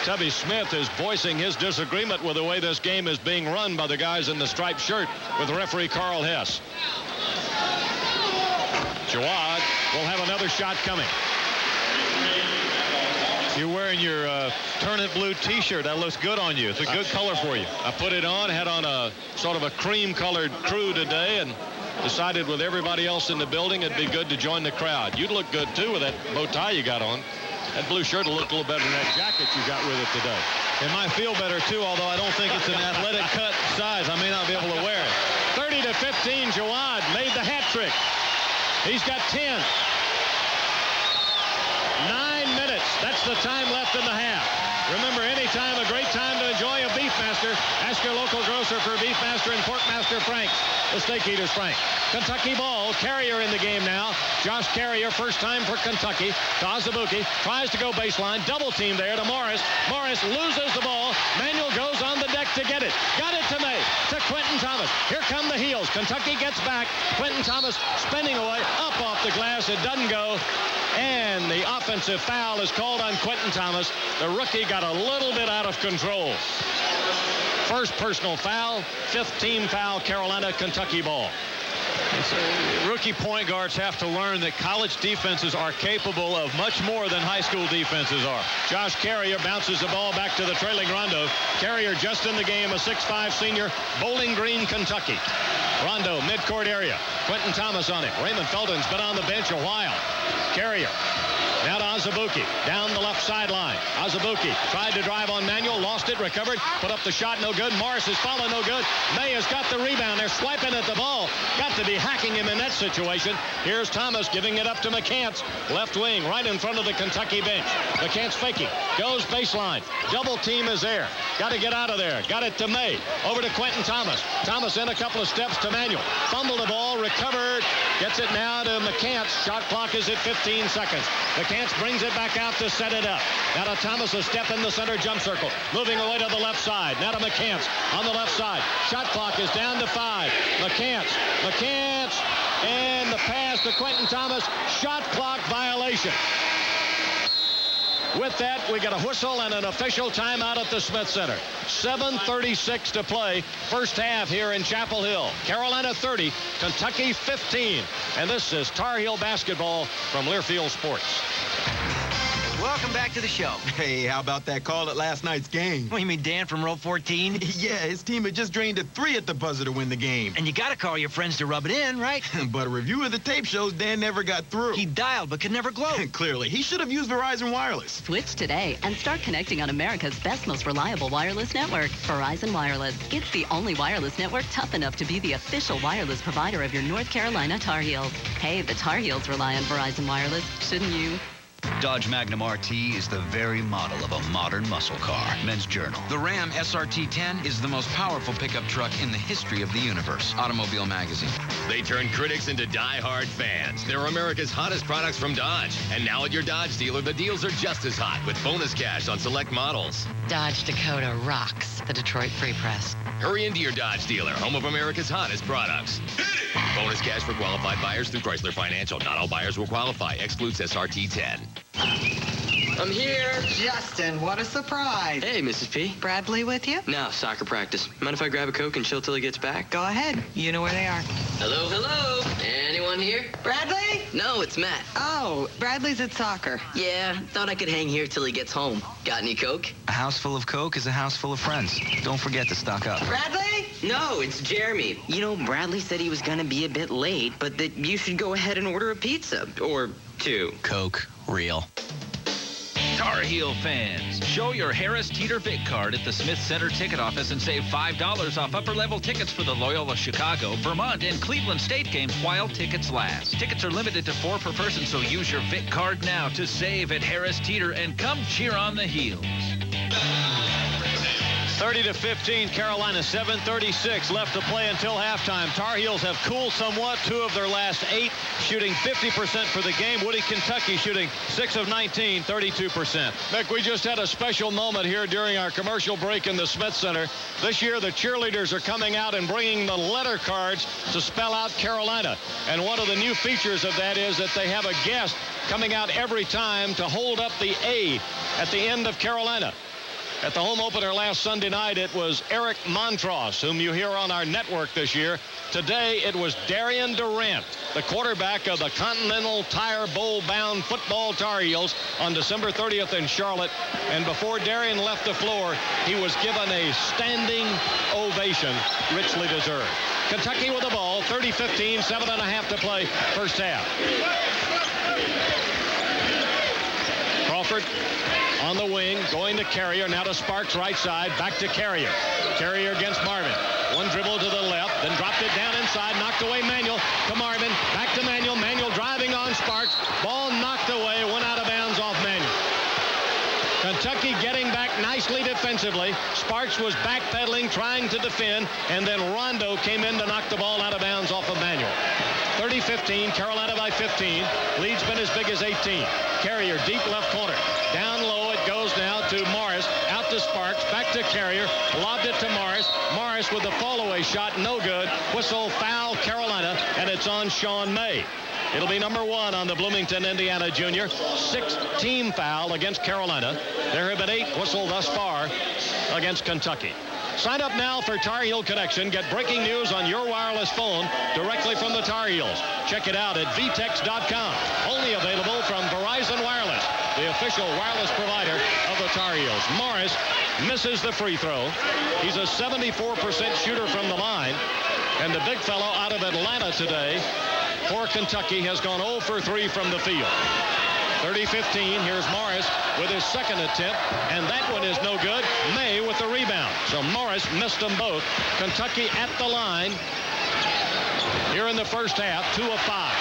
Tubby Smith is voicing his disagreement with the way this game is being run by the guys in the striped shirt with referee Carl Hess. Jawad will have another shot coming. You're wearing your Turnip Blue t-shirt. That looks good on you. It's a good color for you. I put it on, had on a sort of a cream-colored crew today, and decided with everybody else in the building it'd be good to join the crowd. You'd look good, too, with that bow tie you got on. That blue shirt will look a little better than that jacket you got with it today. It might feel better, too, although I don't think it's an athletic cut size. I may not be able to wear it. 30-15, Jawad made the hat trick. He's got 10. 9 minutes. That's the time left in the half. Remember, anytime a great time to enjoy a Beefmaster. Ask your local grocer for Beefmaster and Porkmaster Franks. The Steak Eaters Frank. Kentucky ball. Carrier in the game now. Josh Carrier, first time for Kentucky. To Azubuike. Tries to go baseline. Double team there to Morris. Morris loses the ball. Manuel goes on the deck to get it. Got it to May. To Quentin Thomas. Here come the heels. Kentucky gets back. Quentin Thomas spinning away. Up off the glass. It doesn't go. And the offensive foul is called on Quentin Thomas. The rookie got a little bit out of control. First personal foul, 5th team foul, Carolina, Kentucky ball. Rookie point guards have to learn that college defenses are capable of much more than high school defenses are. Josh Carrier bounces the ball back to the trailing Rondo. Carrier just in the game, a 6'5 senior, Bowling Green, Kentucky. Rondo, midcourt area. Quentin Thomas on it. Raymond Felton's been on the bench a while. Carrier. Now to Azubuike, down the left sideline. Azubuike tried to drive on Manuel, lost it, recovered, put up the shot, no good. Morris is following, no good. May has got the rebound. They're swiping at the ball. Got to be hacking him in that situation. Here's Thomas giving it up to McCants. Left wing, right in front of the Kentucky bench. McCants faking, goes baseline. Double team is there. Got to get out of there. Got it to May. Over to Quentin Thomas. Thomas in a couple of steps to Manuel. Fumbled the ball, recovered. Gets it now to McCants. Shot clock is at 15 seconds. McCants brings it back out to set it up. Now to Thomas, a step in the center jump circle. Moving away to the left side. Now to McCants on the left side. Shot clock is down to 5. McCants, and the pass to Quentin Thomas. Shot clock violation. With that, we got a whistle and an official timeout at the Smith Center. 7:36 to play. First half here in Chapel Hill. Carolina 30, Kentucky 15. And this is Tar Heel basketball from Learfield Sports. Welcome back to the show. Hey, how about that call at last night's game? What, you mean Dan from row 14? Yeah, his team had just drained a 3 at the buzzer to win the game. And you got to call your friends to rub it in, right? But a review of the tape shows Dan never got through. He dialed but could never gloat. Clearly, he should have used Verizon Wireless. Switch today and start connecting on America's best, most reliable wireless network, Verizon Wireless. It's the only wireless network tough enough to be the official wireless provider of your North Carolina Tar Heels. Hey, the Tar Heels rely on Verizon Wireless, shouldn't you? Dodge Magnum RT is the very model of a modern muscle car. Men's Journal. The Ram SRT-10 is the most powerful pickup truck in the history of the universe. Automobile Magazine. They turn critics into die-hard fans. They're America's hottest products from Dodge. And now at your Dodge dealer, the deals are just as hot with bonus cash on select models. Dodge Dakota rocks the Detroit Free Press. Hurry into your Dodge dealer, home of America's hottest products. Bonus cash for qualified buyers through Chrysler Financial. Not all buyers will qualify. Excludes SRT-10. I'm here. Justin, what a surprise. Hey, Mrs. P. Bradley with you? No, soccer practice. Mind if I grab a Coke and chill till he gets back? Go ahead. You know where they are. Hello, hello. Anyone here? Bradley? No, it's Matt. Oh, Bradley's at soccer. Yeah, thought I could hang here till he gets home. Got any Coke? A house full of Coke is a house full of friends. Don't forget to stock up. Bradley? No, it's Jeremy. You know, Bradley said he was gonna be a bit late, but that you should go ahead and order a pizza. Or 2. Coke. Real. Tar Heel fans, show your Harris Teeter Vic card at the Smith Center ticket office and save $5 off upper-level tickets for the Loyola Chicago, Vermont, and Cleveland State games while tickets last. Tickets are limited to 4 per person, so use your Vic card now to save at Harris Teeter and come cheer on the Heels. 30-15, Carolina, 7:36 left to play until halftime. Tar Heels have cooled somewhat, 2 of their last 8, shooting 50% for the game. Woody, Kentucky shooting 6 of 19, 32%. Mick, we just had a special moment here during our commercial break in the Smith Center. This year, the cheerleaders are coming out and bringing the letter cards to spell out Carolina. And one of the new features of that is that they have a guest coming out every time to hold up the A at the end of Carolina. At the home opener last Sunday night, it was Eric Montross, whom you hear on our network this year. Today, it was Darian Durant, the quarterback of the Continental Tire Bowl-bound football Tar Heels on December 30th in Charlotte. And before Darian left the floor, he was given a standing ovation, richly deserved. Kentucky with the ball, 30-15, 7.5 to play, first half. Crawford on the wing, going to Carrier, now to Sparks right side, back to Carrier. Carrier against Marvin. One dribble to the left, then dropped it down inside, knocked away Manuel to Marvin, back to Manuel. Manuel driving on Sparks. Ball knocked away, went out of bounds off Manuel. Kentucky getting back nicely defensively. Sparks was backpedaling, trying to defend, and then Rondo came in to knock the ball out of bounds off of Manuel. 30-15, Carolina by 15. Lead's been as big as 18. Carrier, deep left corner. Down low, it goes now to Morris. Out to Sparks, back to Carrier. Lobbed it to Morris. Morris with the fall-away shot, no good. Whistle, foul, Carolina, and it's on Sean May. It'll be number 1 on the Bloomington, Indiana junior. 6th team foul against Carolina. There have been 8 whistled thus far against Kentucky. Sign up now for Tar Heel Connection. Get breaking news on your wireless phone directly from the Tar Heels. Check it out at vtex.com. Only available from Verizon Wireless, the official wireless provider of the Tar Heels. Morris misses the free throw. He's a 74% shooter from the line. And the big fellow out of Atlanta today for Kentucky has gone 0 for 3 from the field. 30-15, here's Morris with his second attempt, and that one is no good. May with the rebound. So Morris missed them both. Kentucky at the line here in the first half, 2 of 5.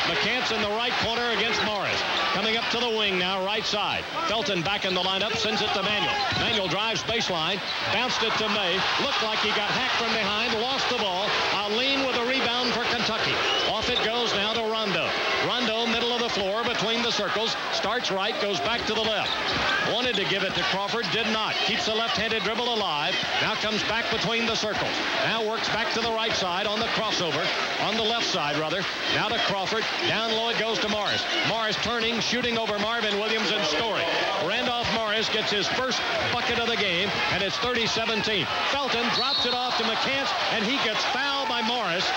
McCants in the right corner against Morris. Coming up to the wing now, right side. Felton back in the lineup, sends it to Manuel. Manuel drives baseline, bounced it to May. Looked like he got hacked from behind, lost the ball. Aline with a rebound for Kentucky. Off it goes now to Rondo. Rondo, middle of the floor between the circles. Starts right, goes back to the left. Wanted to give it to Crawford, did not. Keeps the left-handed dribble alive. Now comes back between the circles. Now works back to the right side on the crossover. On the left side, rather. Now to Crawford. Down low it goes to Morris. Morris turning, shooting over Marvin Williams and Story. Randolph Morris gets his first bucket of the game, and it's 30-17. Felton drops it off to McCants, and he gets fouled by Morris.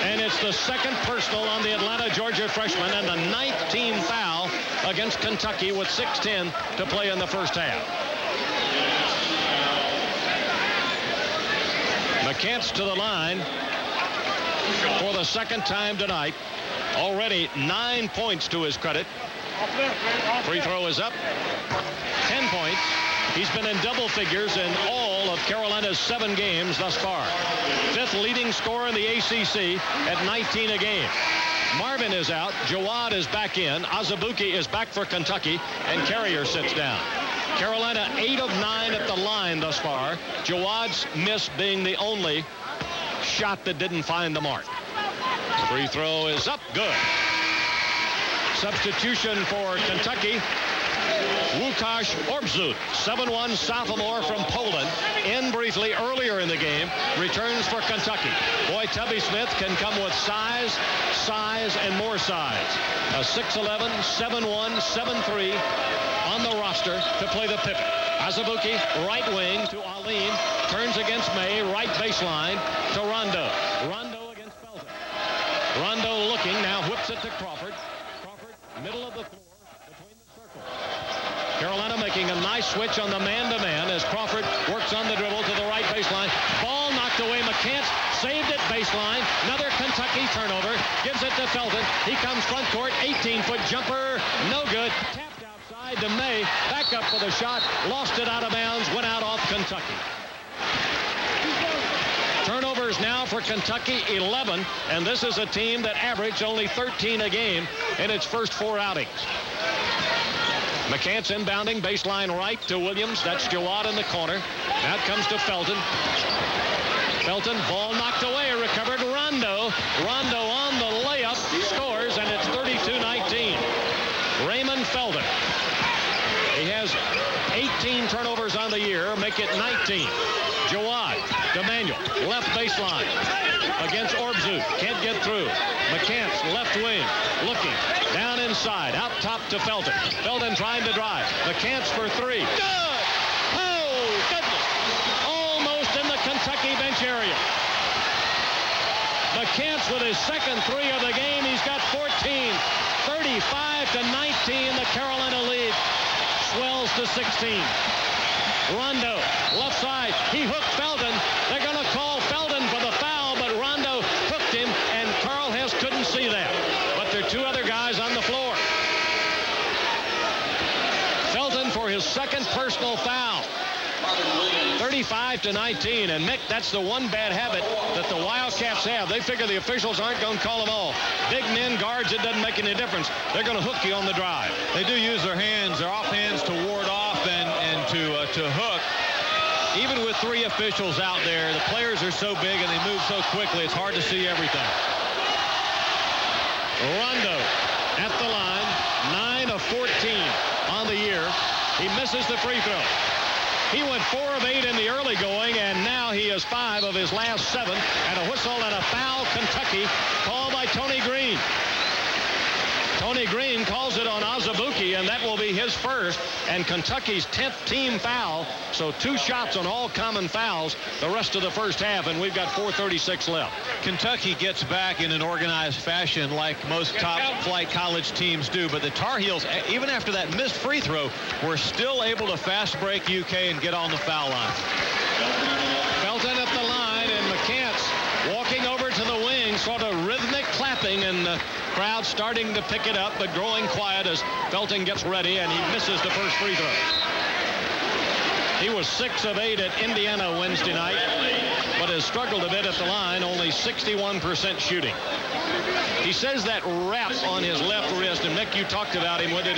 And it's the second personal on the Atlanta, Georgia freshman, and the 9th team foul against Kentucky with 6:10 to play in the first half. McCants to the line for the second time tonight. Already 9 points to his credit. Free throw is up. 10 points. He's been in double figures in all of Carolina's 7 games thus far. 5th leading scorer in the ACC at 19 a game. Marvin is out. Jawad is back in. Azubuike is back for Kentucky, and Carrier sits down. Carolina 8 of 9 at the line thus far. Jawad's miss being the only shot that didn't find the mark. Free throw is up. Good. Substitution for Kentucky. Łukasz Orbzut, 7'1" sophomore from Poland, in briefly earlier in the game, returns for Kentucky. Boy, Tubby Smith can come with size, and more size. A 6'11", 7'1", 7'3" on the roster to play the pivot. Azubuike, right wing to Aline, turns against May, right baseline to Rondo. Rondo against Felton. Rondo looking, now whips it to Crawford. Crawford, middle of the floor. Carolina making a nice switch on the man-to-man as Crawford works on the dribble to the right baseline. Ball knocked away. McCants saved it baseline. Another Kentucky turnover. Gives it to Felton. He comes front court. 18-foot jumper. No good. Tapped outside. To May, back up for the shot, lost it out of bounds, went out off Kentucky. Turnovers now for Kentucky, 11, and this is a team that averaged only 13 a game in its first 4 outings. McCants inbounding, baseline right to Williams. That's Jawad in the corner. Now it comes to Felton. Felton, ball knocked away, recovered Rondo. Rondo on the layup, scores, and it's 32-19. Raymond Felton. He has 18 turnovers on the year, make it 19. Jawad, DeManuel, left baseline against Orbzu. Can't get through. McCants, left wing, looking. Down inside, out top to Felton. Felton trying to drive. McCants for 3. Good! Oh, goodness! Almost in the Kentucky bench area. McCants with his second 3 of the game. He's got 14. 35-19, the Carolina lead swells to 16. Rondo, left side, he hooked Felton. They're going to call Felton for the foul, but Rondo hooked him, and Carl Hess couldn't see that. But there are 2 other guys on the floor. Felton for his second personal foul. 35-19, and Mick, that's the one bad habit that the Wildcats have. They figure the officials aren't going to call them all. Big men, guards, it doesn't make any difference. They're going to hook you on the drive. They do use their hands, their off hands to ward off and to hook. Even with 3 officials out there, the players are so big and they move so quickly, it's hard to see everything. Rondo at the line, 9 of 14 on the year. He misses the free throw. He went 4 of 8 in the early going, and now he is 5 of his last 7. And a whistle and a foul, Kentucky, called by Tony Green. Tony Green calls it on Azubuike, and that will be his first and Kentucky's 10th team foul. So 2 shots on all common fouls the rest of the first half, and we've got 4:36 left. Kentucky gets back in an organized fashion like most top-flight college teams do, but the Tar Heels, even after that missed free throw, were still able to fast break UK and get on the foul line. Felton at the line, and McCants walking over to the wing, sort of rhythmic clapping, and the crowd starting to pick it up, but growing quiet as Felton gets ready, and he misses the first free throw. He was 6 of 8 at Indiana Wednesday night, but has struggled a bit at the line, only 61% shooting. He says that wrap on his left wrist, and Mick, you talked about him with it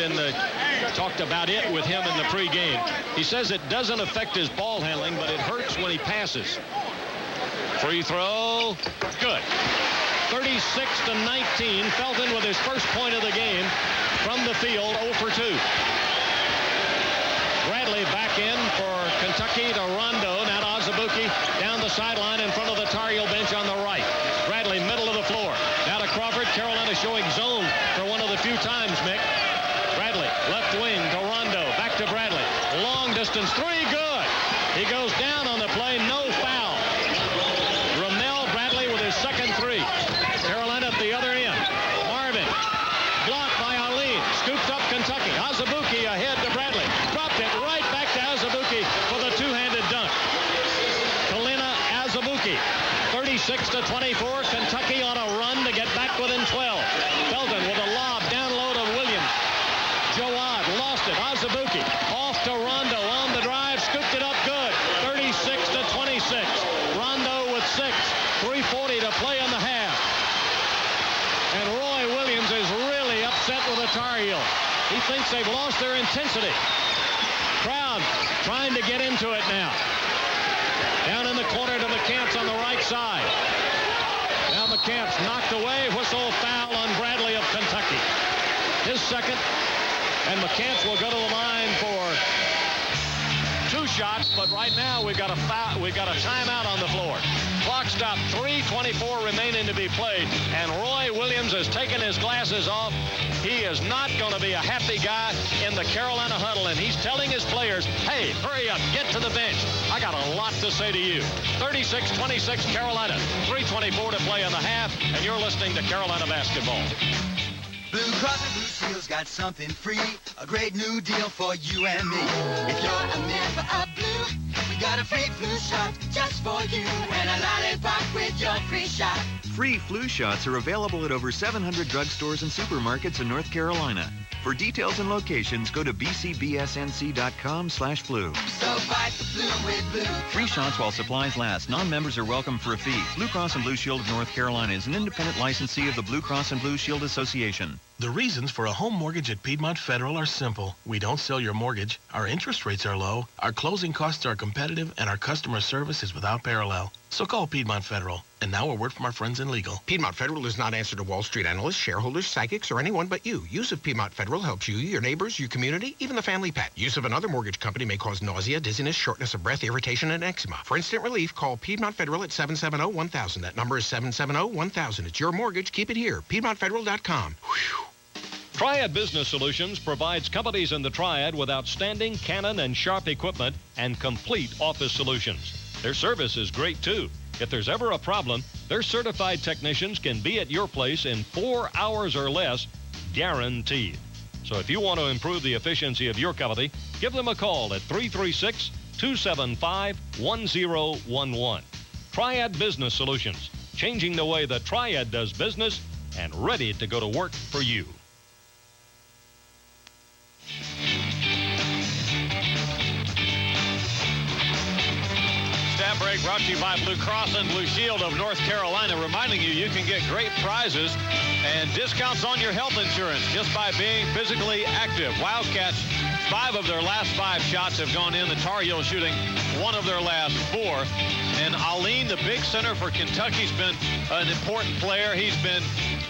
with him in the pregame. He says it doesn't affect his ball handling, but it hurts when he passes. Free throw, good. 36-19. Felton with his first point of the game from the field, 0 for 2. Bradley back in for Kentucky to Rondo. Now to Azubuike down the sideline in front of the Tar Heel bench on the right. Bradley, middle of the floor. Now to Crawford. Carolina showing zone for one of the few times, Mick. Bradley, left wing to Rondo. Back to Bradley. Long distance 3, good. He goes down on the play, no foul. Ramel Bradley with his second 3. Carolina at the other end. Marvin, blocked by Arleen. Scoops up Kentucky. Azubuike ahead to Bradley. Dropped it right back to Azubuike for the 2-handed dunk. Kalina Azubuike. 36-24. Kentucky on a run to get back within 12. Felton with a lob down low to Williams. Jawad lost it. Azubuike off to Rondo on the drive. Scooped it up good. 36-26. Rondo with 6. 3:40 to play in the half. And Roy Williams is really upset with the Tar Heels. He thinks they've lost their intensity. Crowd trying to get into it now. Down in the corner to McCants on the right side. Now McCants knocked away. Whistle, foul on Bradley of Kentucky. His second. And McCants will go to the line for 2 shots, but right now we've got a foul. We've got a timeout on the floor. Clock stop, 3:24 remaining to be played, and Roy Williams has taken his glasses off. He is not going to be a happy guy in the Carolina huddle, and he's telling his players, hey, hurry up, get to the bench. I got a lot to say to you. 36-26 Carolina, 3:24 to play in the half, and you're listening to Carolina basketball. Blue Cross and Blue Shield's got something free, a great new deal for you and me. If you're a member of Blue, we got a free flu shot just for you, and a lollipop with your free shot. Free flu shots are available at over 700 drugstores and supermarkets in North Carolina. For details and locations, go to bcbsnc.com/flu. So fight the flu with Blue. Free shots while supplies last. Non-members are welcome for a fee. Blue Cross and Blue Shield of North Carolina is an independent licensee of the Blue Cross and Blue Shield Association. The reasons for a home mortgage at Piedmont Federal are simple. We don't sell your mortgage, our interest rates are low, our closing costs are competitive, and our customer service is without parallel. So call Piedmont Federal. And now a word from our friends in legal. Piedmont Federal does not answer to Wall Street analysts, shareholders, psychics, or anyone but you. Use of Piedmont Federal helps you, your neighbors, your community, even the family pet. Use of another mortgage company may cause nausea, dizziness, shortness of breath, irritation, and eczema. For instant relief, call Piedmont Federal at 770-1000. That number is 770-1000. It's your mortgage. Keep it here. PiedmontFederal.com. Whew. Triad Business Solutions provides companies in the Triad with outstanding Canon and Sharp equipment and complete office solutions. Their service is great, too. If there's ever a problem, their certified technicians can be at your place in 4 hours or less, guaranteed. So if you want to improve the efficiency of your company, give them a call at 336-275-1011. Triad Business Solutions, changing the way the Triad does business and ready to go to work for you. Stat break brought to you by Blue Cross and Blue Shield of North Carolina, reminding you can get great prizes and discounts on your health insurance just by being physically active. Wildcats, 5 of their last 5 shots have gone in. The Tar Heels shooting 1 of their last 4. And Aline, the big center for Kentucky, has been an important player. He's been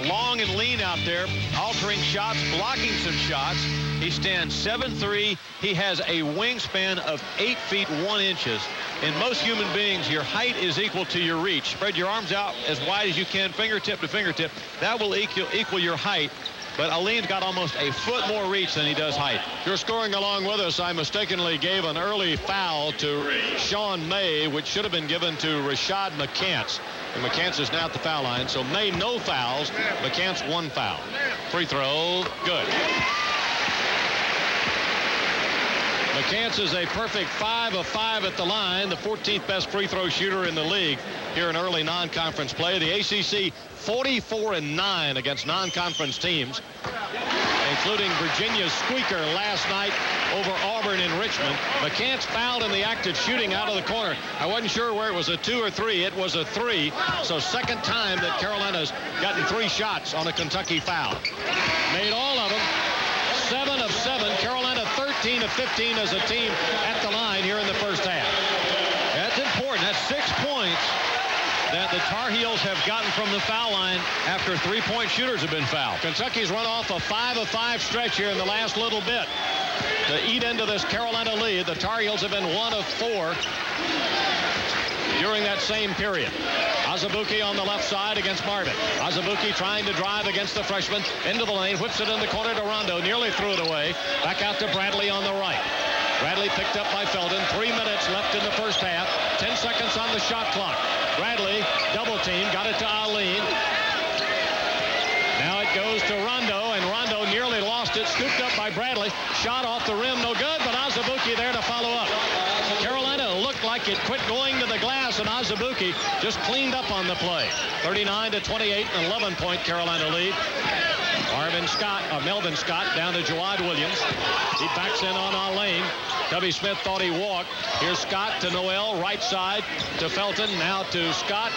long and lean out there, altering shots, blocking some shots. He stands 7'3". He has a wingspan of 8 feet 1 inches. In most human beings, your height is equal to your reach. Spread your arms out as wide as you can, fingertip to fingertip. That will equal your height. But Aline's got almost a foot more reach than he does height. If you're scoring along with us, I mistakenly gave an early foul to Sean May, which should have been given to Rashad McCants. And McCants is now at the foul line. So May, no fouls. McCants, 1 foul. Free throw, good. McCants is a perfect 5 of 5 at the line, the 14th best free throw shooter in the league here in early non-conference play. The ACC 44-9 against non-conference teams, including Virginia's squeaker last night over Auburn in Richmond. McCants fouled in the act of shooting out of the corner. I wasn't sure where it was a 2 or 3. It was a 3. So second time that Carolina's gotten 3 shots on a Kentucky foul. Made all of them. 7 of 7. Carolina 13 of 15 as a team at the line here in the first half. That's important. That's 6 points that the Tar Heels have gotten from the foul line after 3-point shooters have been fouled. Kentucky's run off a 5 of 5 stretch here in the last little bit to eat into this Carolina lead. The Tar Heels have been 1 of 4 during that same period. Azubuike on the left side against Marvin. Azubuike trying to drive against the freshman into the lane, whips it in the corner to Rondo, nearly threw it away. Back out to Bradley on the right. Bradley picked up by Felton. 3 minutes left in the first half. 10 seconds on the shot clock. Bradley, double team, got it to Aline. Now it goes to Rondo, and Rondo nearly lost it. Scooped up by Bradley. Shot off the rim, no good, but Azubuike there to follow up. Carolina looked like it quit going to the glass, and Azubuike just cleaned up on the play. 39-28, an 11-point Carolina lead. Melvin Scott down to Jawad Williams. He backs in on Aline. Tubby Smith thought he walked. Here's Scott to Noel, right side to Felton. Now to Scott,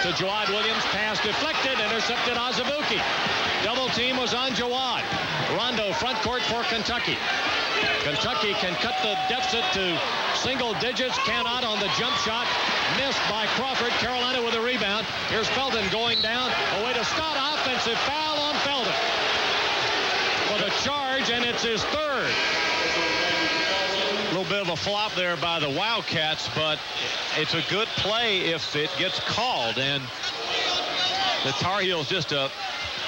to Jawad Williams. Pass deflected, intercepted Azubuike. Double team was on Jawad. Rondo front court for Kentucky. Kentucky can cut the deficit to single digits. Cannot on the jump shot. Missed by Crawford. Carolina with a rebound. Here's Felton going down. Away to Scott. Offensive foul on Felton. For the charge, and it's his 3rd. A little bit of a flop there by the Wildcats, but it's a good play if it gets called. And the Tar Heels just a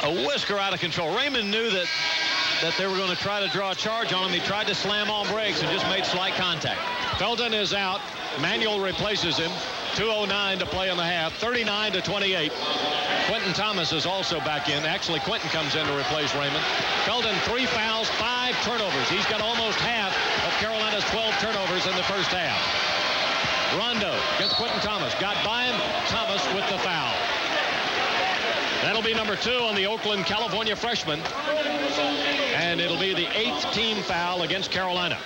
whisker out of control. Raymond knew that they were going to try to draw a charge on him. He tried to slam on brakes and just made slight contact. Felton is out. Manuel replaces him. 2:09 to play in the half. 39-28. Quentin Thomas is also back in. Actually, Quentin comes in to replace Raymond. Felton, 3 fouls, 5 turnovers. He's got almost half of Carolina's 12 turnovers in the first half. Rondo against Quentin Thomas. Got by him. Thomas with the foul. That'll be number 2 on the Oakland, California freshman. And it'll be the 8th team foul against Carolina.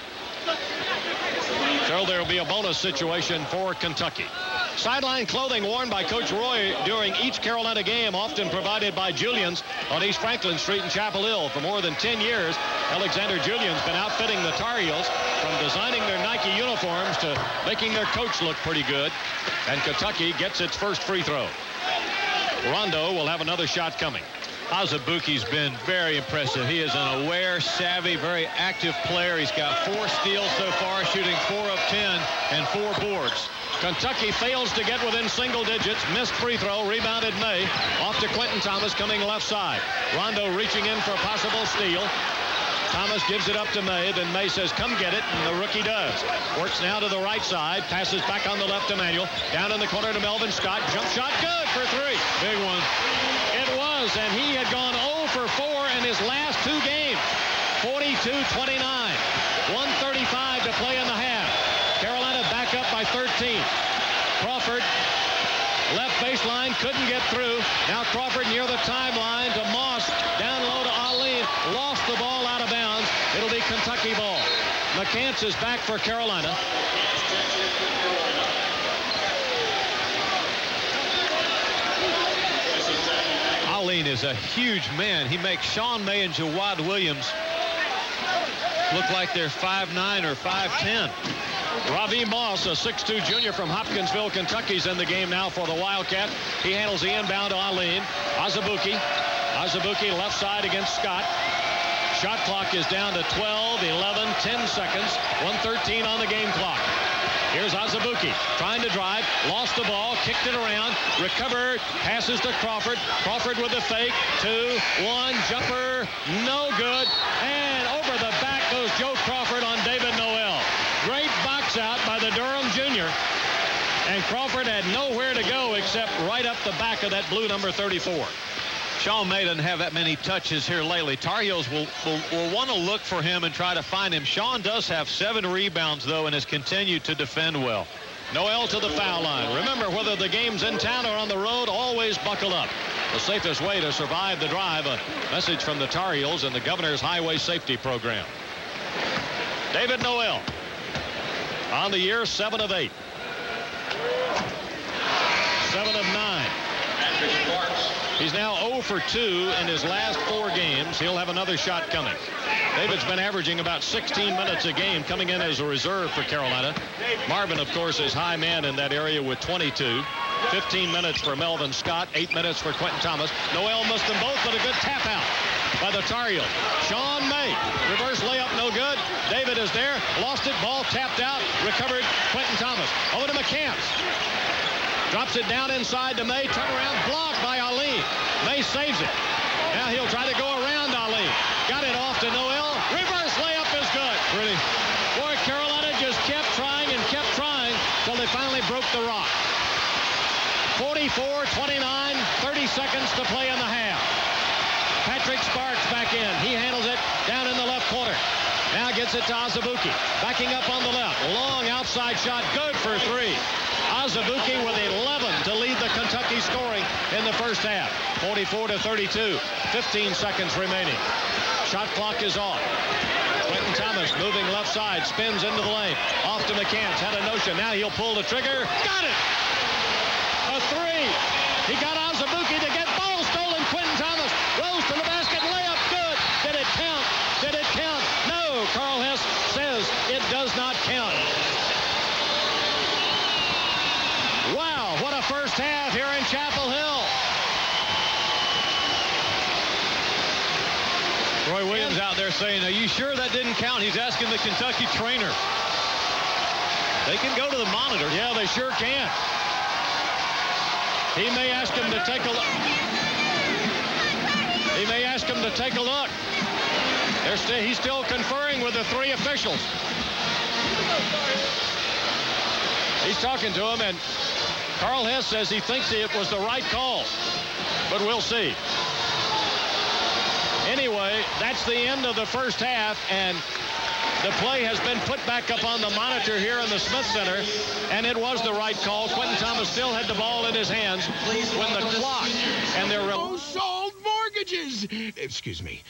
So there'll be a bonus situation for Kentucky. Sideline clothing worn by Coach Roy during each Carolina game, often provided by Julian's on East Franklin Street in Chapel Hill. For more than 10 years, Alexander Julian's been outfitting the Tar Heels, from designing their Nike uniforms to making their coach look pretty good. And Kentucky gets its first free throw. Rondo will have another shot coming. Azubuike's been very impressive. He is an aware, savvy, very active player. He's got 4 steals so far, shooting 4 of 10 and 4 boards. Kentucky fails to get within single digits. Missed free throw. Rebounded May. Off to Quentin Thomas coming left side. Rondo reaching in for a possible steal. Thomas gives it up to May. Then May says, come get it. And the rookie does. Works now to the right side. Passes back on the left to Manuel. Down in the corner to Melvin Scott. Jump shot good for 3. Big one. It was. And he had gone 0 for 4 in his last 2 games. 42-29. 1:35 to play in the half. Carolina back up by 13. Crawford, left baseline, couldn't get through. Now Crawford near the timeline to Moss. Down low to Ali. Lost the ball out of bounds. It'll be Kentucky ball. McCants is back for Carolina. Alleen is a huge man. He makes Sean May and Jawad Williams look like they're 5'9" or 5'10". Ravi Moss, a 6'2 junior from Hopkinsville, Kentucky's in the game now for the Wildcat. He handles the inbound to Alleen. Azubuike left side against Scott. Shot clock is down to 12, 11, 10 seconds. 1:13 on the game clock. Here's Azubuike trying to drive. Lost the ball. Kicked it around. Recovered. Passes to Crawford. Crawford with the fake. 2-1 jumper. No good. And over the back goes Joe Crawford on David Noel. Great box out by the Durham junior. And Crawford had nowhere to go except right up the back of that blue number 34. Sean May doesn't have that many touches here lately. Tar Heels will want to look for him and try to find him. Sean does have 7 rebounds, though, and has continued to defend well. Noel to the foul line. Remember, whether the game's in town or on the road, always buckle up. The safest way to survive the drive. A message from the Tar Heels and the Governor's Highway Safety Program. David Noel on the year, 7 of 8. 7 of 9. He's now 0 for 2 in his last 4 games. He'll have another shot coming. David's been averaging about 16 minutes a game, coming in as a reserve for Carolina. Marvin, of course, is high man in that area with 22. 15 minutes for Melvin Scott, 8 minutes for Quentin Thomas. Noel missed them both, but a good tap out by the Tar Heels. Sean May, reverse layup, no good. David is there, lost it, ball tapped out, recovered. Quentin Thomas over to McCants. Drops it down inside to May. Turnaround blocked by Ali. May saves it. Now he'll try to go around Ali. Got it off to Noel. Reverse layup is good. Pretty. Boy, Carolina just kept trying and kept trying till they finally broke the rock. 44-29, 30 seconds to play in the half. Patrick Sparks back in. He handles it down in the left corner. Now gets it to Azubuike. Backing up on the left. Long outside shot. Good for 3. Azubuike with 11 to lead the Kentucky scoring in the first half. 44-32. 15 seconds remaining. Shot clock is off. Quentin Thomas moving left side. Spins into the lane. Off to McCants. Had a notion. Now he'll pull the trigger. Got it! A 3. He got Azubuike to get ball stolen. Quentin Thomas rose to the basket. Layup good. Did it count? Did it count? No. Carl Hess says it does not count. Wow, what a first half here in Chapel Hill. Roy Williams out there saying, are you sure that didn't count? He's asking the Kentucky trainer. They can go to the monitor. Yeah, they sure can. He may ask him to take a look. He may ask him to take a look. He's still conferring with the 3 officials. He's talking to him, and Carl Hess says he thinks it was the right call, but we'll see. Anyway, that's the end of the first half, and The play has been put back up on the monitor here in the Smith Center, and it was the right call. Quentin Thomas still had the ball in his hands when the clock and their... Sold mortgages. Excuse me.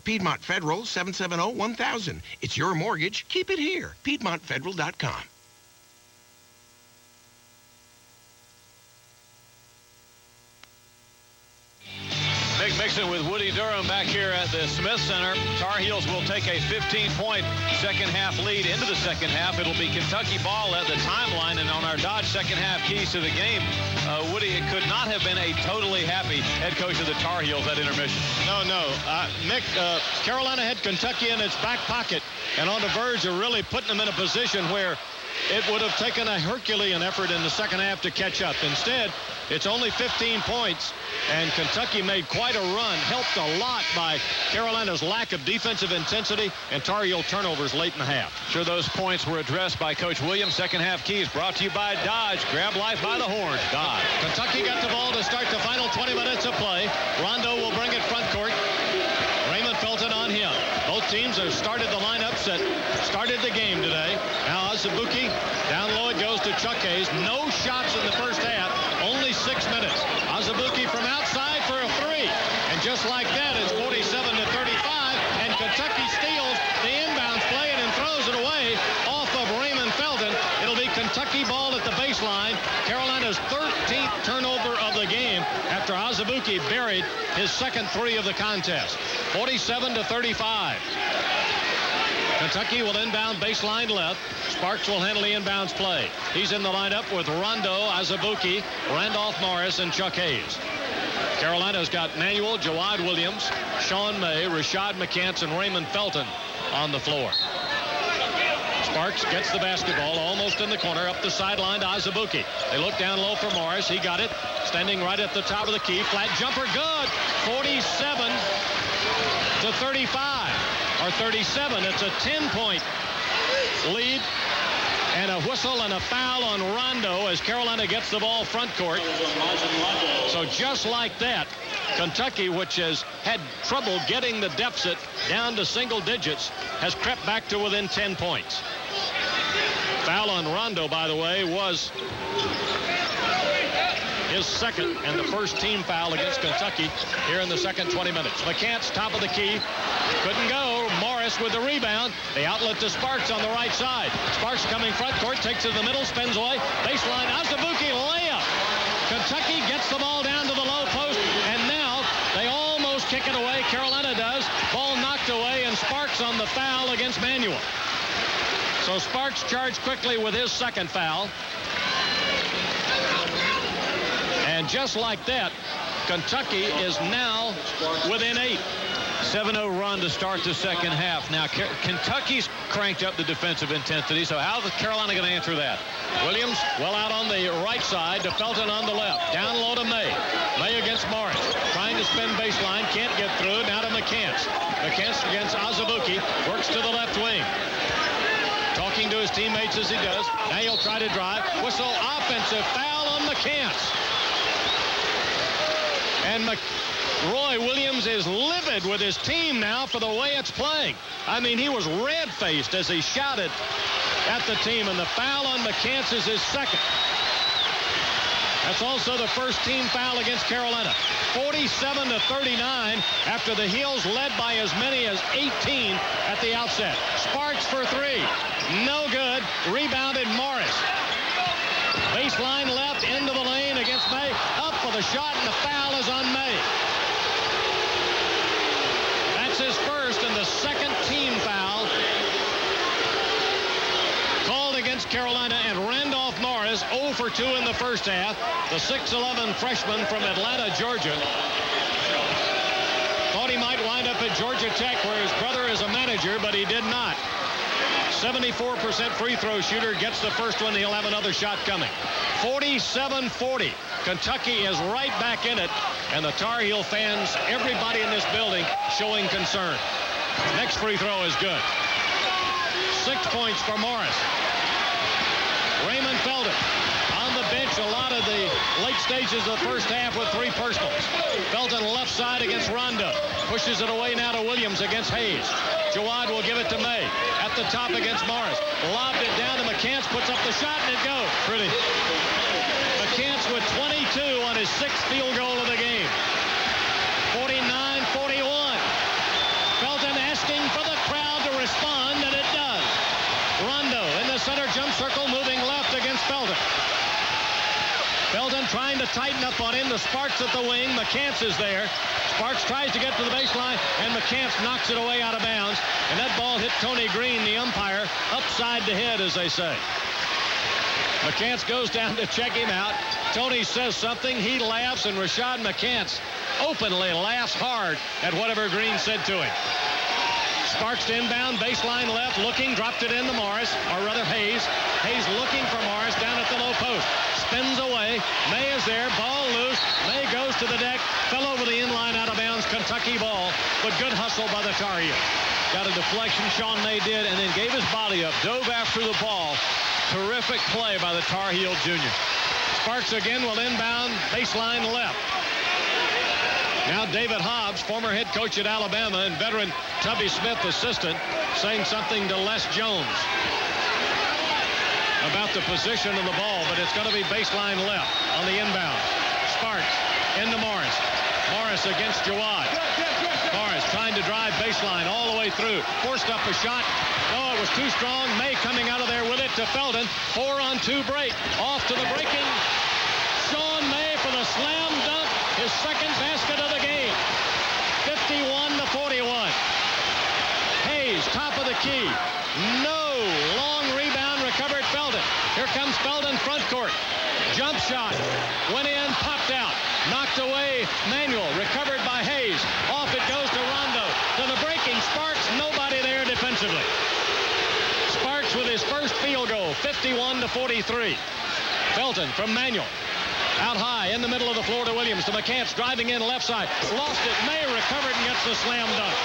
Piedmont Federal, 770-1000. It's your mortgage. Keep it here. PiedmontFederal.com. Big mixing with Woody Durham back here at the Smith Center. Tar Heels will take a 15-point second-half lead into the second half. It'll be Kentucky ball at the timeline, and on our Dodge second-half keys to the game, Woody, it could not have been a totally happy head coach of the Tar Heels at intermission. No. Mick, Carolina had Kentucky in its back pocket and on the verge of really putting them in a position where it would have taken a Herculean effort in the second half to catch up. Instead, it's only 15 points, and Kentucky made quite a run, helped a lot by Carolina's lack of defensive intensity and Tar Heel turnovers late in the half. Sure, those points were addressed by Coach Williams. Second half keys brought to you by Dodge. Grab life by the horns. Dodge. Kentucky got the ball to start the final 20 minutes of play. Rondo will bring it front court. Raymond Felton on him. Both teams have started the lineups that started the game today. Now Azubuike, down low it goes to Chuck Hayes. No shots in the first half, only 6 minutes. Azubuike from outside for a three. And just like that, it's 47-35, and Kentucky steals the inbounds play and then throws it away off of Raymond Felton. It'll be Kentucky ball at the baseline. Carolina's 13th turnover of the game after Azubuike buried his second three of the contest. 47-35. Kentucky will inbound baseline left. Sparks will handle the inbounds play. He's in the lineup with Rondo, Azubuike, Randolph Morris, and Chuck Hayes. Carolina's got Manuel, Jawad Williams, Sean May, Rashad McCants, and Raymond Felton on the floor. Sparks gets the basketball almost in the corner, up the sideline to Azubuike. They look down low for Morris. He got it, standing right at the top of the key. Flat jumper, good. 47-35. Or 37. It's a 10-point lead. And a whistle and a foul on Rondo as Carolina gets the ball front court. So just like that, Kentucky, which has had trouble getting the deficit down to single digits, has crept back to within 10 points. Foul on Rondo, by the way, was his second and the first team foul against Kentucky here in the second 20 minutes. McCants, top of the key, couldn't go. Morris with the rebound. The outlet to Sparks on the right side. Sparks coming front court, takes it to the middle, spins away. Baseline, Azubuike layup. Kentucky gets the ball down to the low post, and now they almost kick it away. Carolina does. Ball knocked away, and Sparks on the foul against Manuel. So Sparks charged quickly with his second foul. And just like that, Kentucky is now within 8. 7-0 run to start the second half. Now, Kentucky's cranked up the defensive intensity, so how's Carolina going to answer that? Williams well out on the right side to Felton on the left. Down low to May. May against Morris. Trying to spin baseline. Can't get through. Now to McCants. McCants against Azubuike. Works to the left wing. Talking to his teammates as he does. Now he'll try to drive. Whistle. Offensive foul on McCants. And Roy Williams is livid with his team now for the way it's playing. I mean, he was red-faced as he shouted at the team, and the foul on McCants is his second. That's also the first team foul against Carolina. 47-39 after the Heels led by as many as 18 at the outset. Sparks for three. No good. Rebounded Morris. Baseline left into the lane against May. Up for the shot, and the foul is on May. That's his first and the second team foul called against Carolina, and Randolph Morris 0 for 2 in the first half. The 6'11 freshman from Atlanta, Georgia. Thought he might wind up at Georgia Tech, where his brother is a manager, but he did not. 74% free throw shooter, gets the first one. He'll have another shot coming. 47-40. Kentucky is right back in it, and the Tar Heel fans, everybody in this building, showing concern. Next free throw is good. 6 points for Morris. Raymond Felton on the bench. A lot of the late stages of the first half with 3 personals. Felton left side against Rondo. Pushes it away now to Williams against Hayes. Jawad will give it to May. At the top against Morris. Lobbed it down to McCants. Puts up the shot and it goes. Pretty. McCants with 22 on his 6th field goal of the game. 49-41. Felton asking for the crowd to respond, and it does. Rondo in the center jump circle, moving left against Felton. Felton trying to tighten up on him. The Sparks at the wing. McCants is there. Sparks tries to get to the baseline, and McCants knocks it away out of bounds. And that ball hit Tony Green, the umpire, upside the head, as they say. McCants goes down to check him out. Tony says something. He laughs, and Rashad McCants openly laughs hard at whatever Green said to him. Sparks to inbound, baseline left, looking, dropped it into Morris, or rather Hayes. Hayes looking for Morris down at the low post. Spins away. May is there. Ball loose. May goes to the deck. Fell over the inline, out of bounds. Kentucky ball, but good hustle by the Tar Heels. Got a deflection, Sean May did, and then gave his body up, dove after the ball. Terrific play by the Tar Heel junior. Sparks again will inbound, baseline left. Now David Hobbs, former head coach at Alabama, and veteran Tubby Smith, assistant, saying something to Les Jones about the position of the ball, but it's going to be baseline left on the inbound. Sparks into Morris. Morris against Jawad. Morris trying to drive baseline all the way through. Forced up a shot. No, it was too strong. May coming out of there with it to Felton. 4-on-2 break. Off to the breaking Sean May for the slam dunk. His second basket of the game. 51-41. Hayes, top of the key. No. Long rebound, recovered Felton. Here comes Felton, front court. Jump shot. Went in, popped out. Knocked away, Manuel. Recovered by Hayes. Off it goes to Rondo. To the breaking Sparks. Nobody there defensively. Sparks with his first field goal. 51-43. Felton from Manuel. Out high in the middle of the floor to Williams. To McCants driving in left side. Lost it. May recovered and gets the slam dunk.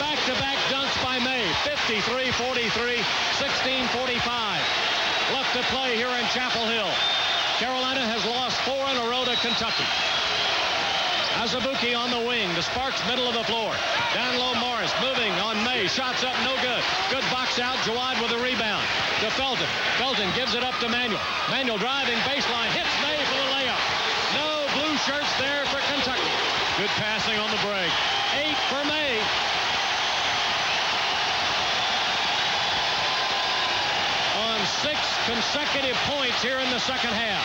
Back-to-back dunks by May. 53-43, 16-45. Left to play here in Chapel Hill. Carolina has lost 4 in a row to Kentucky. Azubuike on the wing. The Sparks middle of the floor. Down low Morris moving on May. Shots up, no good. Good box out. Jawad with a rebound. To Felton. Felton gives it up to Manuel. Manuel driving baseline. Hits May for the layup. No blue shirts there for Kentucky. Good passing on the break. 8 for May. On 6 consecutive points here in the second half.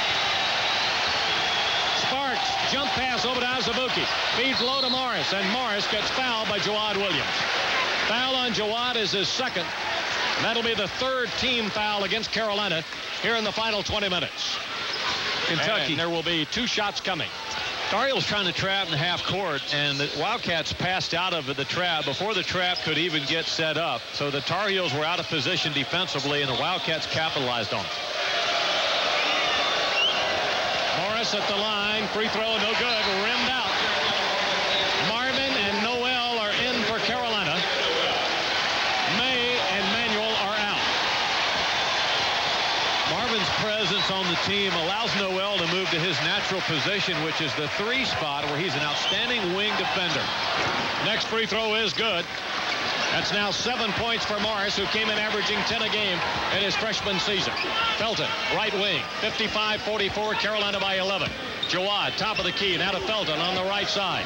Sparks, jump pass over to Azubuike. Feeds low to Morris, and Morris gets fouled by Jawad Williams. Foul on Jawad is his second. That'll be the 3rd team foul against Carolina here in the final 20 minutes. Kentucky. And there will be 2 shots coming. Tar Heels trying to trap in the half court, and the Wildcats passed out of the trap before the trap could even get set up. So the Tar Heels were out of position defensively, and the Wildcats capitalized on it. Morris at the line. Free throw, no good. Rimmed out. Marvin and Noel are in for Carolina. May and Manuel are out. Marvin's presence on the team allows Noel to move to his natural position, which is the 3 spot, where he's an outstanding wing defender. Next free throw is good. That's now 7 points for Morris, who came in averaging 10 a game in his freshman season. Felton, right wing, 55-44, Carolina by 11. Jawad, top of the key, now to Felton on the right side.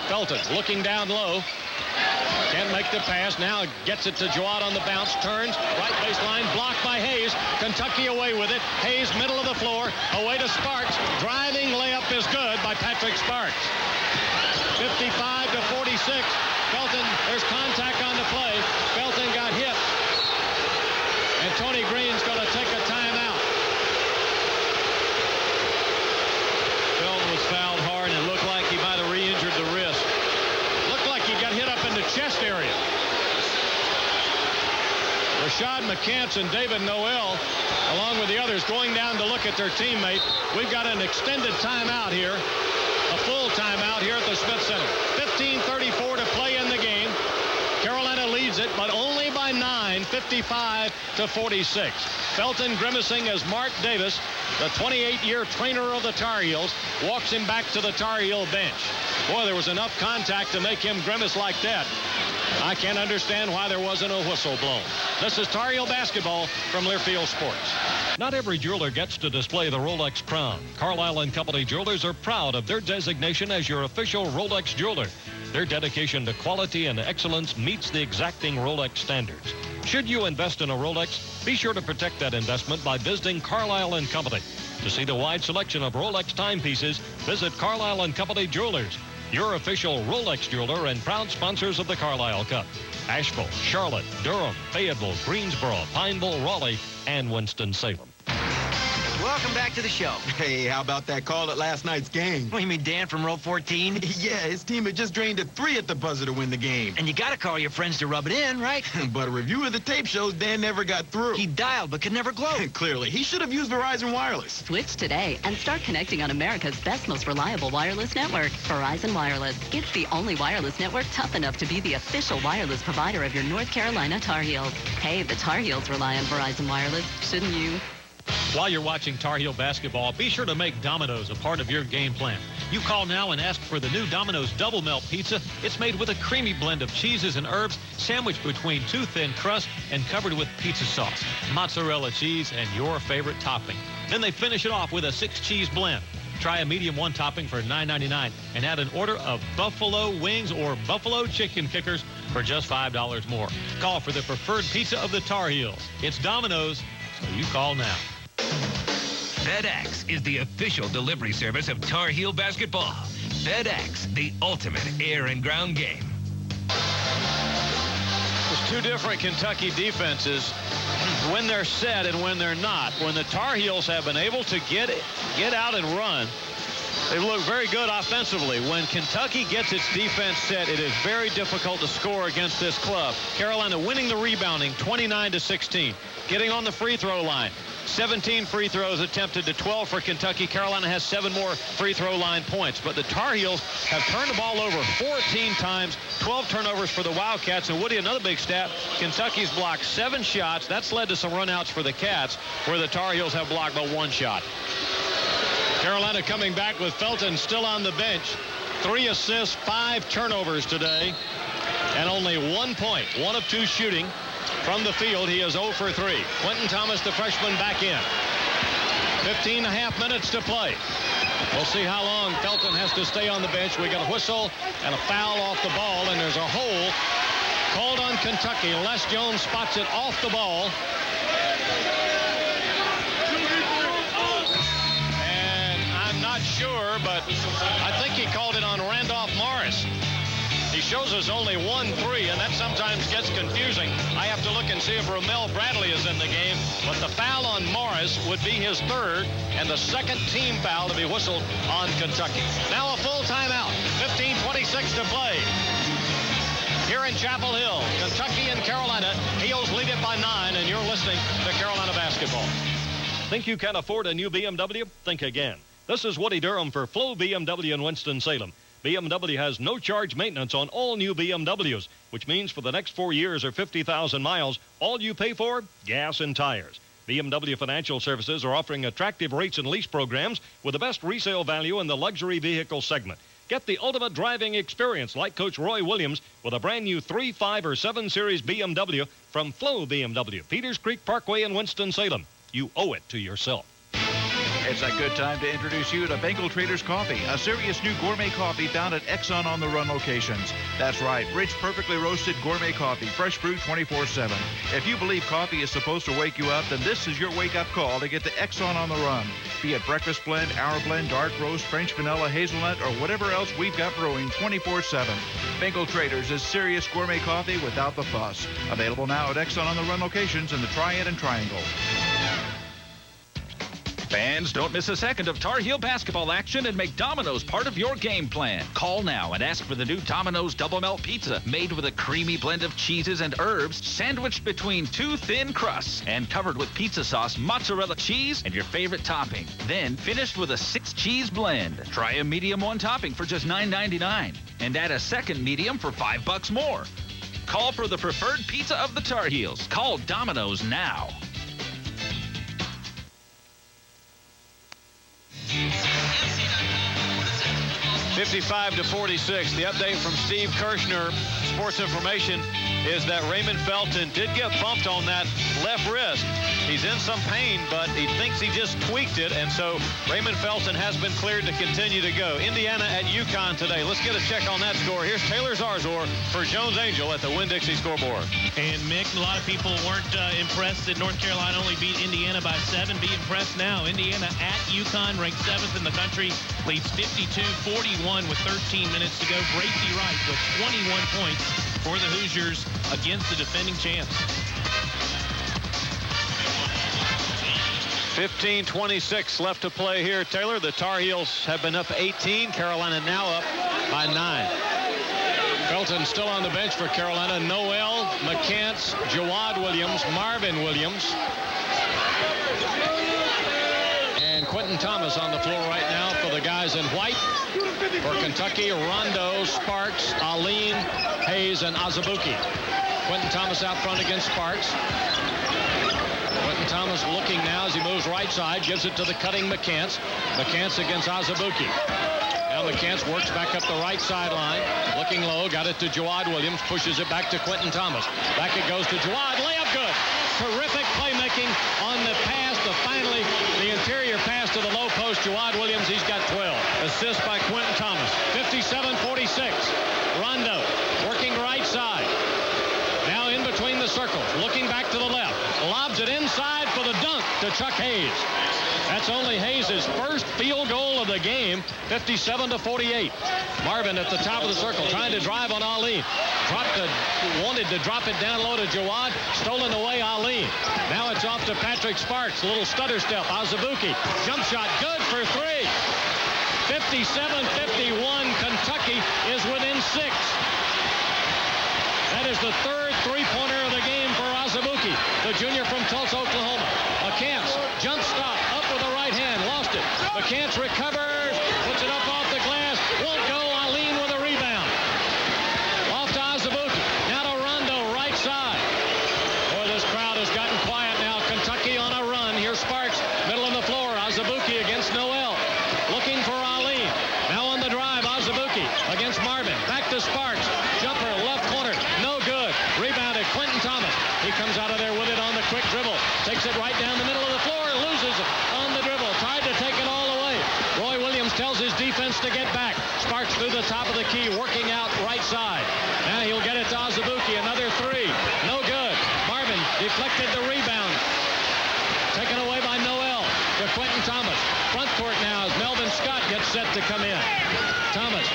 Felton looking down low. Can't make the pass. Now gets it to Jawad on the bounce. Turns. Right baseline. Blocked by Hayes. Kentucky away with it. Hayes middle of the floor. Away to Sparks. Driving layup is good by Patrick Sparks. 55-46. Felton, there's contact on the play. Felton got hit. And Tony Green's going to take a timeout. Felton was fouled hard, and it looked like he might have re-injured the wrist. Looked like he got hit up in the chest area. Rashad McCants and David Noel, along with the others, going down to look at their teammate. We've got an extended timeout here. A full timeout here at the Smith Center. 15:34 to play in the game. Carolina leads it, but only by by 9, 55-46. Felton grimacing as Mark Davis, the 28-year trainer of the Tar Heels, walks him back to the Tar Heel bench. Boy, there was enough contact to make him grimace like that. I can't understand why there wasn't a whistle blown. This is Tar Heel basketball from Learfield Sports. Not every jeweler gets to display the Rolex crown. Carlisle and Company Jewelers are proud of their designation as your official Rolex jeweler. Their dedication to quality and excellence meets the exacting Rolex standards. Should you invest in a Rolex, be sure to protect that investment by visiting Carlisle and Company. To see the wide selection of Rolex timepieces, visit Carlisle and Company Jewelers, your official Rolex jeweler and proud sponsors of the Carlisle Cup. Asheville, Charlotte, Durham, Fayetteville, Greensboro, Pineville, Raleigh, and Winston-Salem. Welcome back to the show. Hey, how about that call at last night's game? What, you mean Dan from row 14? Yeah, his team had just drained a 3 at the buzzer to win the game. And you got to call your friends to rub it in, right? But a review of the tape shows Dan never got through. He dialed but could never gloat. Clearly, he should have used Verizon Wireless. Switch today and start connecting on America's best, most reliable wireless network, Verizon Wireless. It's the only wireless network tough enough to be the official wireless provider of your North Carolina Tar Heels. Hey, the Tar Heels rely on Verizon Wireless, shouldn't you? While you're watching Tar Heel basketball, be sure to make Domino's a part of your game plan. You call now and ask for the new Domino's Double Melt Pizza. It's made with a creamy blend of cheeses and herbs, sandwiched between 2 thin crusts and covered with pizza sauce, mozzarella cheese, and your favorite topping. Then they finish it off with a 6-cheese blend. Try a medium 1 topping for $9.99 and add an order of buffalo wings or buffalo chicken kickers for just $5 more. Call for the preferred pizza of the Tar Heels. It's Domino's, so you call now. FedEx is the official delivery service of Tar Heel basketball. FedEx, the ultimate air and ground game. There's 2 different Kentucky defenses when they're set and when they're not. When the Tar Heels have been able to get out and run, they look very good offensively. When Kentucky gets its defense set, it is very difficult to score against this club. Carolina winning the rebounding 29-16. Getting on the free throw line. 17 free throws attempted to 12 for Kentucky. Carolina has 7 more free throw line points. But the Tar Heels have turned the ball over 14 times, 12 turnovers for the Wildcats. And Woody, another big stat, Kentucky's blocked 7 shots. That's led to some runouts for the Cats, where the Tar Heels have blocked but 1 shot. Carolina coming back with Felton still on the bench. 3 assists, 5 turnovers today, and only 1 point. 1 of 2 shooting from the field. He is 0 for 3. Quentin Thomas, the freshman, back in. 15.5 minutes to play. We'll see how long Felton has to stay on the bench. We got a whistle and a foul off the ball, and there's a hold called on Kentucky. Les Jones spots it off the ball. Sure, but I think he called it on Randolph Morris. He shows us only 1-3, and that sometimes gets confusing. I have to look and see if Ramel Bradley is in the game, but the foul on Morris would be his 3rd and the 2nd team foul to be whistled on Kentucky. Now a full timeout. 15:26 to play. Here in Chapel Hill, Kentucky and Carolina. Heels lead it by 9, and you're listening to Carolina basketball. Think you can afford a new BMW? Think again. This is Woody Durham for Flo BMW in Winston-Salem. BMW has no charge maintenance on all new BMWs, which means for the next 4 years or 50,000 miles, all you pay for, gas and tires. BMW Financial Services are offering attractive rates and lease programs with the best resale value in the luxury vehicle segment. Get the ultimate driving experience like Coach Roy Williams with a brand new 3, 5, or 7 Series BMW from Flo BMW, Peters Creek Parkway in Winston-Salem. You owe it to yourself. It's a good time to introduce you to Bengal Traders Coffee, a serious new gourmet coffee found at Exxon on the Run locations. That's right, rich, perfectly roasted gourmet coffee, fresh brewed 24/7. If you believe coffee is supposed to wake you up, then this is your wake-up call to get to Exxon on the Run. Be it breakfast blend, hour blend, dark roast, French vanilla, hazelnut, or whatever else we've got brewing 24/7. Bengal Traders is serious gourmet coffee without the fuss. Available now at Exxon on the Run locations in the Triad and Triangle. Fans, don't miss a second of Tar Heel basketball action and make Domino's part of your game plan. Call now and ask for the new Domino's Double Melt Pizza, made with a creamy blend of cheeses and herbs, sandwiched between 2 thin crusts, and covered with pizza sauce, mozzarella cheese, and your favorite topping. Then finished with a 6-cheese blend. Try a medium 1 topping for just $9.99, and add a second medium for $5 more. Call for the preferred pizza of the Tar Heels. Call Domino's now. $55-46. The update from Steve Kirshner, Sports Information, is that Raymond Felton did get bumped on that left wrist. He's in some pain, but he thinks he just tweaked it, and so Raymond Felton has been cleared to continue to go. Indiana at UConn today. Let's get a check on that score. Here's Taylor Zarzor for Jones Angell at the Winn-Dixie scoreboard. And Mick, a lot of people weren't impressed that North Carolina only beat Indiana by 7. Be impressed now. Indiana at UConn, ranked 7th in the country, leads 52-41 with 13 minutes to go. Bracy Wright with 21 points for the Hoosiers against the defending champs. 15:26 left to play here. Taylor, the Tar Heels have been up 18. Carolina now up by 9. Felton still on the bench for Carolina. Noel, McCants, Jawad Williams, Marvin Williams, and Quentin Thomas on the floor right now for the guys in white. For Kentucky, Rondo, Sparks, Aline, Hayes, and Azubuike. Quentin Thomas out front against Sparks. Quentin Thomas looking now as he moves right side, gives it to the cutting McCants. McCants against Azubuike. Now McCants works back up the right sideline. Looking low, got it to Jawad Williams, pushes it back to Quentin Thomas. Back it goes to Jawad, layup good. Terrific playmaking on the pass, finally the interior pass to the low post. Jawad Williams, he's got 12. Assist by Quentin Thomas. 57-46. Rondo working right side. Now in between the circles, looking back to the left. Lobs it inside for the dunk to Chuck Hayes. That's only Hayes' first field goal of the game, 57-48. Marvin at the top of the circle, trying to drive on Aline. Wanted to drop it down low to Jawad, stolen away Aline. Now it's off to Patrick Sparks, a little stutter step. Azubuike, jump shot, good for 3. 57-51, Kentucky is within 6. That is the third three-pointer of the game for Azubuike, the junior from Tulsa, Oklahoma. McCants, jump stop, up with the right hand, lost it. McCants recovers, puts it up off the glass, won't go. Aline with a rebound. Off to Azubuike, now to Rondo, right side. Boy, this crowd has gotten quiet now. Kentucky on a run. Here's Sparks, middle of the floor. Azubuike against Noel, looking for Aline. Now on the drive, Azubuike against Marvin. Back to Sparks, jumper, left corner, no good. Rebounded, Quentin Thomas. He comes out of there with it on the quick dribble. Takes it right down the middle of the floor, loses it on the dribble. Tried to take it all away. Roy Williams tells his defense to get back. Sparks through the top of the key, working out right side. Now he'll get it to Azubuike, another 3. No good. Marvin deflected the rebound. Taken away by Noel to Quentin Thomas. Front court now as Melvin Scott gets set to come in. Thomas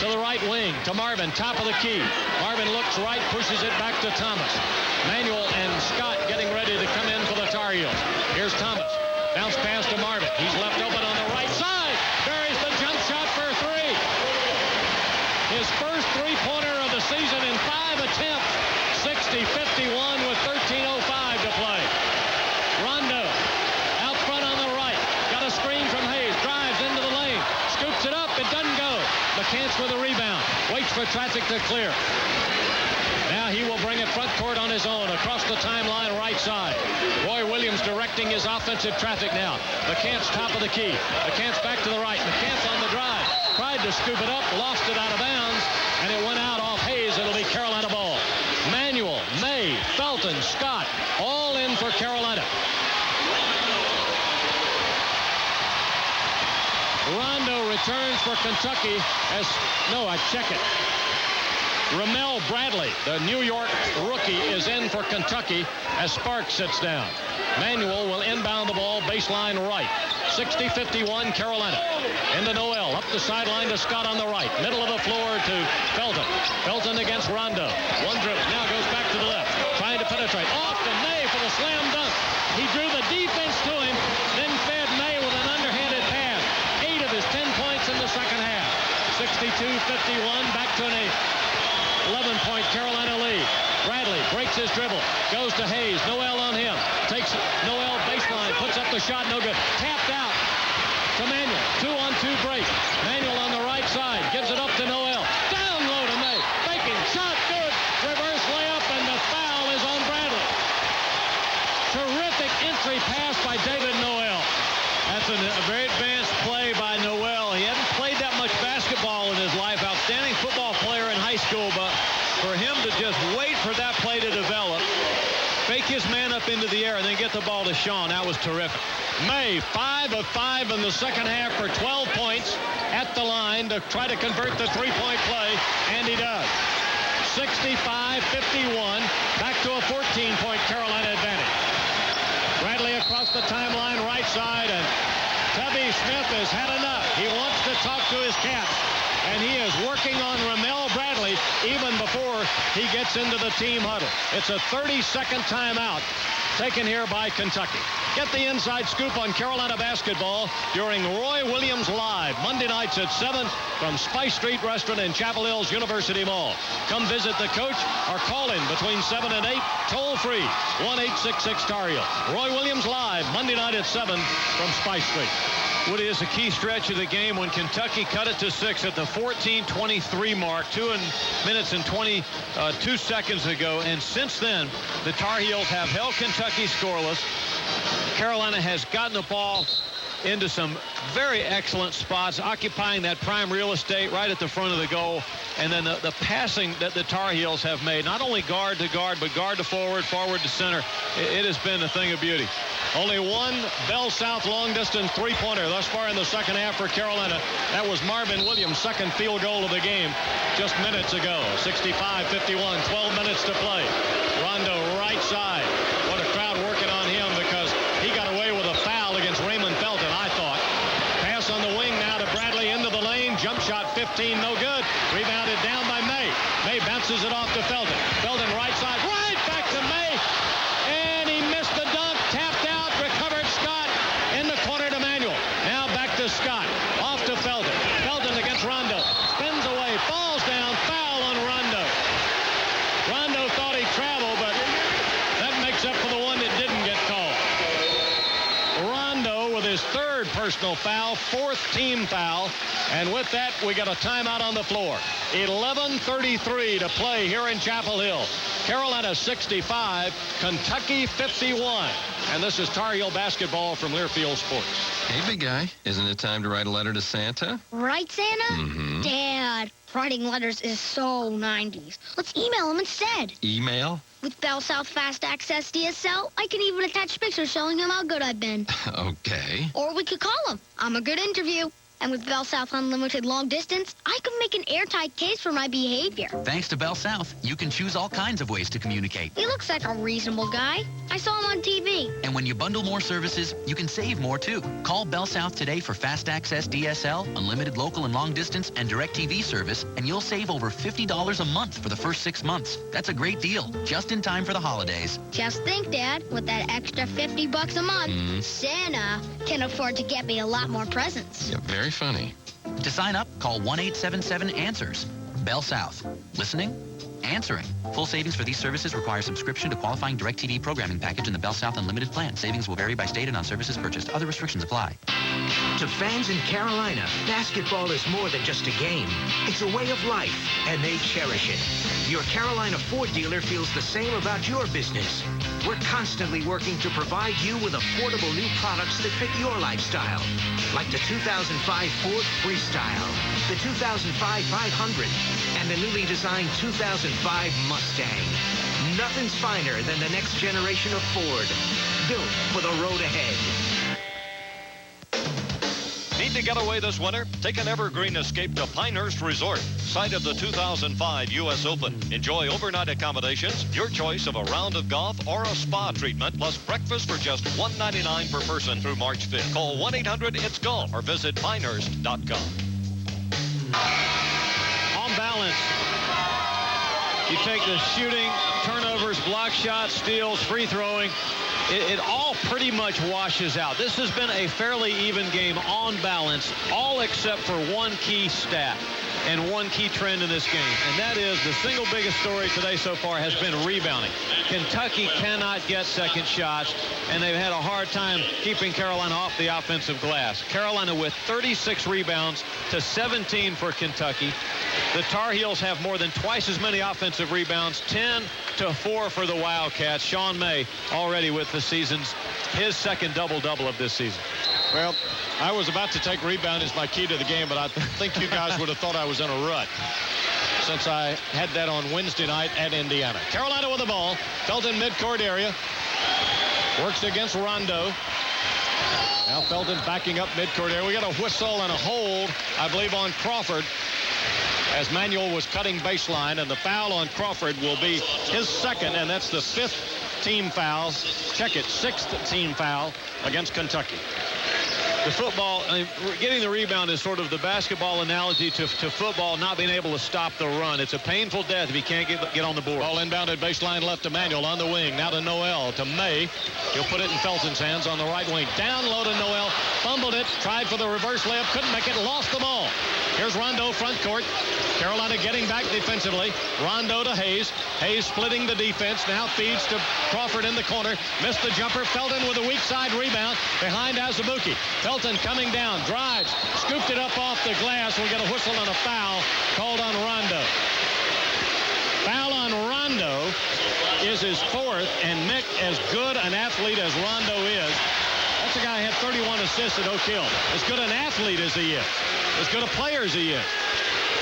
to the right wing to Marvin, top of the key. Marvin looks right, pushes it back to Thomas. Manuel and Scott getting ready to come in for the Tar Heels. Here's Thomas. Bounce pass to Marvin. He's left open on the right side. Buries the jump shot for 3. His first three-pointer of the season in 5 attempts. 60-51 with 13:05 to play. Rondo out front on the right. Got a screen from Hayes. Drives into the lane. Scoops it up. It doesn't go. McCants with a rebound. Waits for traffic to clear. Now he will bring it front court on his own across the timeline right side. Roy Williams directing his offensive traffic now. McCants top of the key. McCants back to the right. McCants on the drive. Tried to scoop it up, lost it out of bounds, and it went out off Hayes. It'll be Carolina ball. Manuel, May, Felton, Scott, all in for Carolina. Rondo returns for Kentucky I check it. Ramel Bradley, the New York rookie, is in for Kentucky as Sparks sits down. Manuel will inbound the ball baseline right. 60-51 Carolina. Into Noel, up the sideline to Scott on the right. Middle of the floor to Felton. Felton against Rondo. One dribble, now goes back to the left. Trying to penetrate. Off to May for the slam dunk. He drew the defense to him, then fed May with an underhanded pass. 8 of his 10 points in the second half. 62-51, back to an 11-point Carolina lead. Bradley breaks his dribble, goes to Hayes. Noel on him. Takes Noel baseline, puts up the shot, no good. Tapped out to Manuel. 2-on-2 break. Manuel on the right side, gives it up to Noel. Down low to May. Faking, shot, good. Reverse layup. just wait for that play to develop, fake his man up into the air, and then get the ball to Sean. That was terrific. May, 5 of 5 in the second half for 12 points at the line to try to convert the three-point play, and he does. 65-51, back to a 14-point Carolina advantage. Bradley across the timeline, right side, and Tubby Smith has had enough. He wants to talk to his Cats, and he is working on Ramel Bradley even before he gets into the team huddle. It's a 30-second timeout taken here by Kentucky. Get the inside scoop on Carolina basketball during Roy Williams Live, Monday nights at 7 from Spice Street Restaurant in Chapel Hills University Mall. Come visit the coach or call in between 7 and 8, toll free, 1-866-TAR Heels. Roy Williams Live, Monday night at 7 from Spice Street. Woody, is a key stretch of the game when Kentucky cut it to 6 at the 14:23 mark, 2 minutes and 22 seconds ago. And since then, the Tar Heels have held Kentucky scoreless. Carolina has gotten the ball into some very excellent spots, occupying that prime real estate right at the front of the goal. And then the passing that the Tar Heels have made, not only guard to guard, but guard to forward, forward to center, it has been a thing of beauty. Only one Bell South long-distance three-pointer thus far in the second half for Carolina. That was Marvin Williams' second field goal of the game just minutes ago. 65-51, 12 minutes to play. Rondo right side. What a crowd working on him because he got away with a foul against Raymond Felton, I thought. Pass on the wing now to Bradley into the lane. Jump shot 15, no good. Rebounded down by May. May bounces it off to Felton. Felton right side, right back to May. And he missed the dunk. Tapped out, recovered Scott in the corner to Manuel. Now back to Scott. Off to Felton. Felton against Rondo. Spins away, falls down, foul on Rondo. Rondo thought he traveled, but that makes up for the one that didn't get called. Rondo with his third personal foul, fourth team foul. And with that, we got a timeout on the floor. 11:33 to play here in Chapel Hill. Carolina 65, Kentucky 51. And this is Tar Heel basketball from Learfield Sports. Hey, big guy, isn't it time to write a letter to Santa? Right, Santa? Mm-hmm. Dad, writing letters is so 90s. Let's email him instead. Email? With Bell South Fast Access DSL, I can even attach pictures showing him how good I've been. Okay. Or we could call him. I'm a good interview. And with Bell South Unlimited Long Distance, I can make an airtight case for my behavior. Thanks to Bell South, you can choose all kinds of ways to communicate. He looks like a reasonable guy. I saw him on TV. And when you bundle more services, you can save more, too. Call Bell South today for Fast Access DSL, Unlimited Local and Long Distance, and DirecTV service, and you'll save over $50 a month for the first 6 months. That's a great deal, just in time for the holidays. Just think, Dad, with that extra $50 a month, Santa can afford to get me a lot more presents. Yeah, very funny. To sign up, call 1-877-ANSWERS. Bell South. Listening? Answering. Full savings for these services require subscription to qualifying DirecTV programming package in the Bell South Unlimited plan. Savings will vary by state and on services purchased. Other restrictions apply. To fans in Carolina, basketball is more than just a game. It's a way of life, and they cherish it. Your Carolina Ford dealer feels the same about your business. We're constantly working to provide you with affordable new products that fit your lifestyle. Like the 2005 Ford Freestyle, the 2005 500, and the newly designed 2005 Mustang. Nothing's finer than the next generation of Ford. Built for the road ahead. Need to get away this winter? Take an evergreen escape to Pinehurst Resort, site of the 2005 U.S. Open. Enjoy overnight accommodations, your choice of a round of golf or a spa treatment, plus breakfast for just $1.99 per person through March 5th. Call 1-800-ITS-GOLF or visit pinehurst.com. On balance, you take the shooting, turnovers, block shots, steals, free throwing. It all pretty much washes out. This has been a fairly even game on balance, all except for one key stat and one key trend in this game, and that is the single biggest story today so far has been rebounding. Kentucky cannot get second shots, and they've had a hard time keeping Carolina off the offensive glass. Carolina with 36 rebounds to 17 for Kentucky. The Tar Heels have more than twice as many offensive rebounds, 10 to 4 for the Wildcats. Sean May already with the season's his second double-double of this season. Well, I was about to take rebound as my key to the game, but I think you guys would have thought I was in a rut. since I had that on Wednesday night at Indiana. Carolina with the ball. Felton midcourt area. Works against Rondo. Now Felton backing up midcourt area. We got a whistle and a hold, I believe, on Crawford as Manuel was cutting baseline, and the foul on Crawford will be his second, and that's the 5th team foul. Check it, 6th team foul against Kentucky. The football, getting the rebound is sort of the basketball analogy to football not being able to stop the run. It's a painful death if you can't get on the board. Ball inbounded baseline left to Manuel on the wing. Now to Noel, to May. He'll put it in Felton's hands on the right wing. Down low to Noel. Fumbled it. Tried for the reverse layup. Couldn't make it. Lost the ball. Here's Rondo front court. Carolina getting back defensively. Rondo to Hayes. Hayes splitting the defense. Now feeds to Crawford in the corner. Missed the jumper. Felton with a weak side rebound behind Azubuike. Felton coming down. Drives. Scooped it up off the glass. We'll get a whistle and a foul called on Rondo. Foul on Rondo is his 4th, and Mick, as good an athlete as Rondo is, that's a guy who had 31 assists at Oak Hill. As good an athlete as he is, as good a player as he is.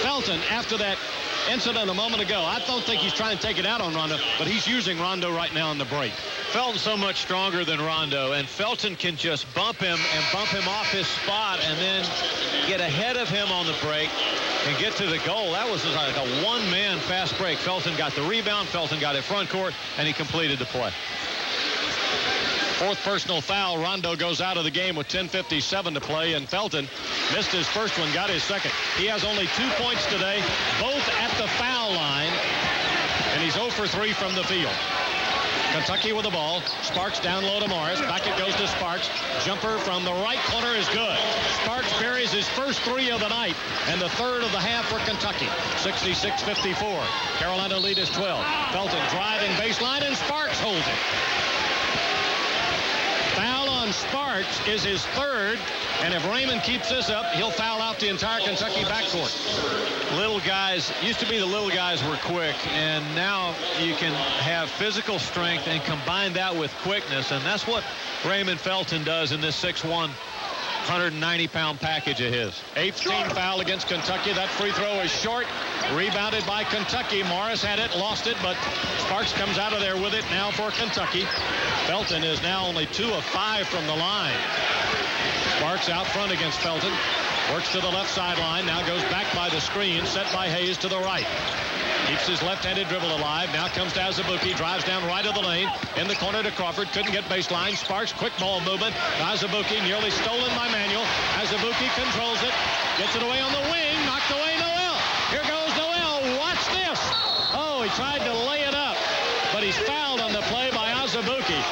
Felton, after that incident a moment ago, I don't think he's trying to take it out on Rondo, but he's using Rondo right now on the break. Felton's so much stronger than Rondo, and Felton can just bump him off his spot and then get ahead of him on the break and get to the goal. That was like a one-man fast break. Felton got the rebound, Felton got it front court, and he completed the play. 4th personal foul. Rondo goes out of the game with 10:57 to play, and Felton missed his first one, got his second. He has only 2 points today, both at the foul line, and he's 0 for 3 from the field. Kentucky with the ball. Sparks down low to Morris. Back it goes to Sparks. Jumper from the right corner is good. Sparks buries his first 3 of the night and the 3rd of the half for Kentucky. 66-54. Carolina lead is 12. Felton driving baseline, and Sparks holds it. Foul on Sparks is his 3rd, and if Raymond keeps this up, he'll foul out the entire Kentucky backcourt. Little guys, used to be the little guys were quick, and now you can have physical strength and combine that with quickness, and that's what Raymond Felton does in this 6'1", 190-pound package of his. 8th team foul against Kentucky. That free throw is short. Rebounded by Kentucky. Morris had it, lost it, but Sparks comes out of there with it now for Kentucky. Felton is now only 2 of 5 from the line. Sparks out front against Felton. Works to the left sideline. Now goes back by the screen, set by Hayes to the right. Keeps his left-handed dribble alive. Now comes to Azubuike. Drives down right of the lane. In the corner to Crawford. Couldn't get baseline. Sparks, quick ball movement. Azubuike nearly stolen by Manuel. Azubuike controls it. Gets it away on the wing. Knocked away Noel. Here goes Noel. Watch this. Oh, he tried to lay it up. But he's fouled on the play by Azubuike.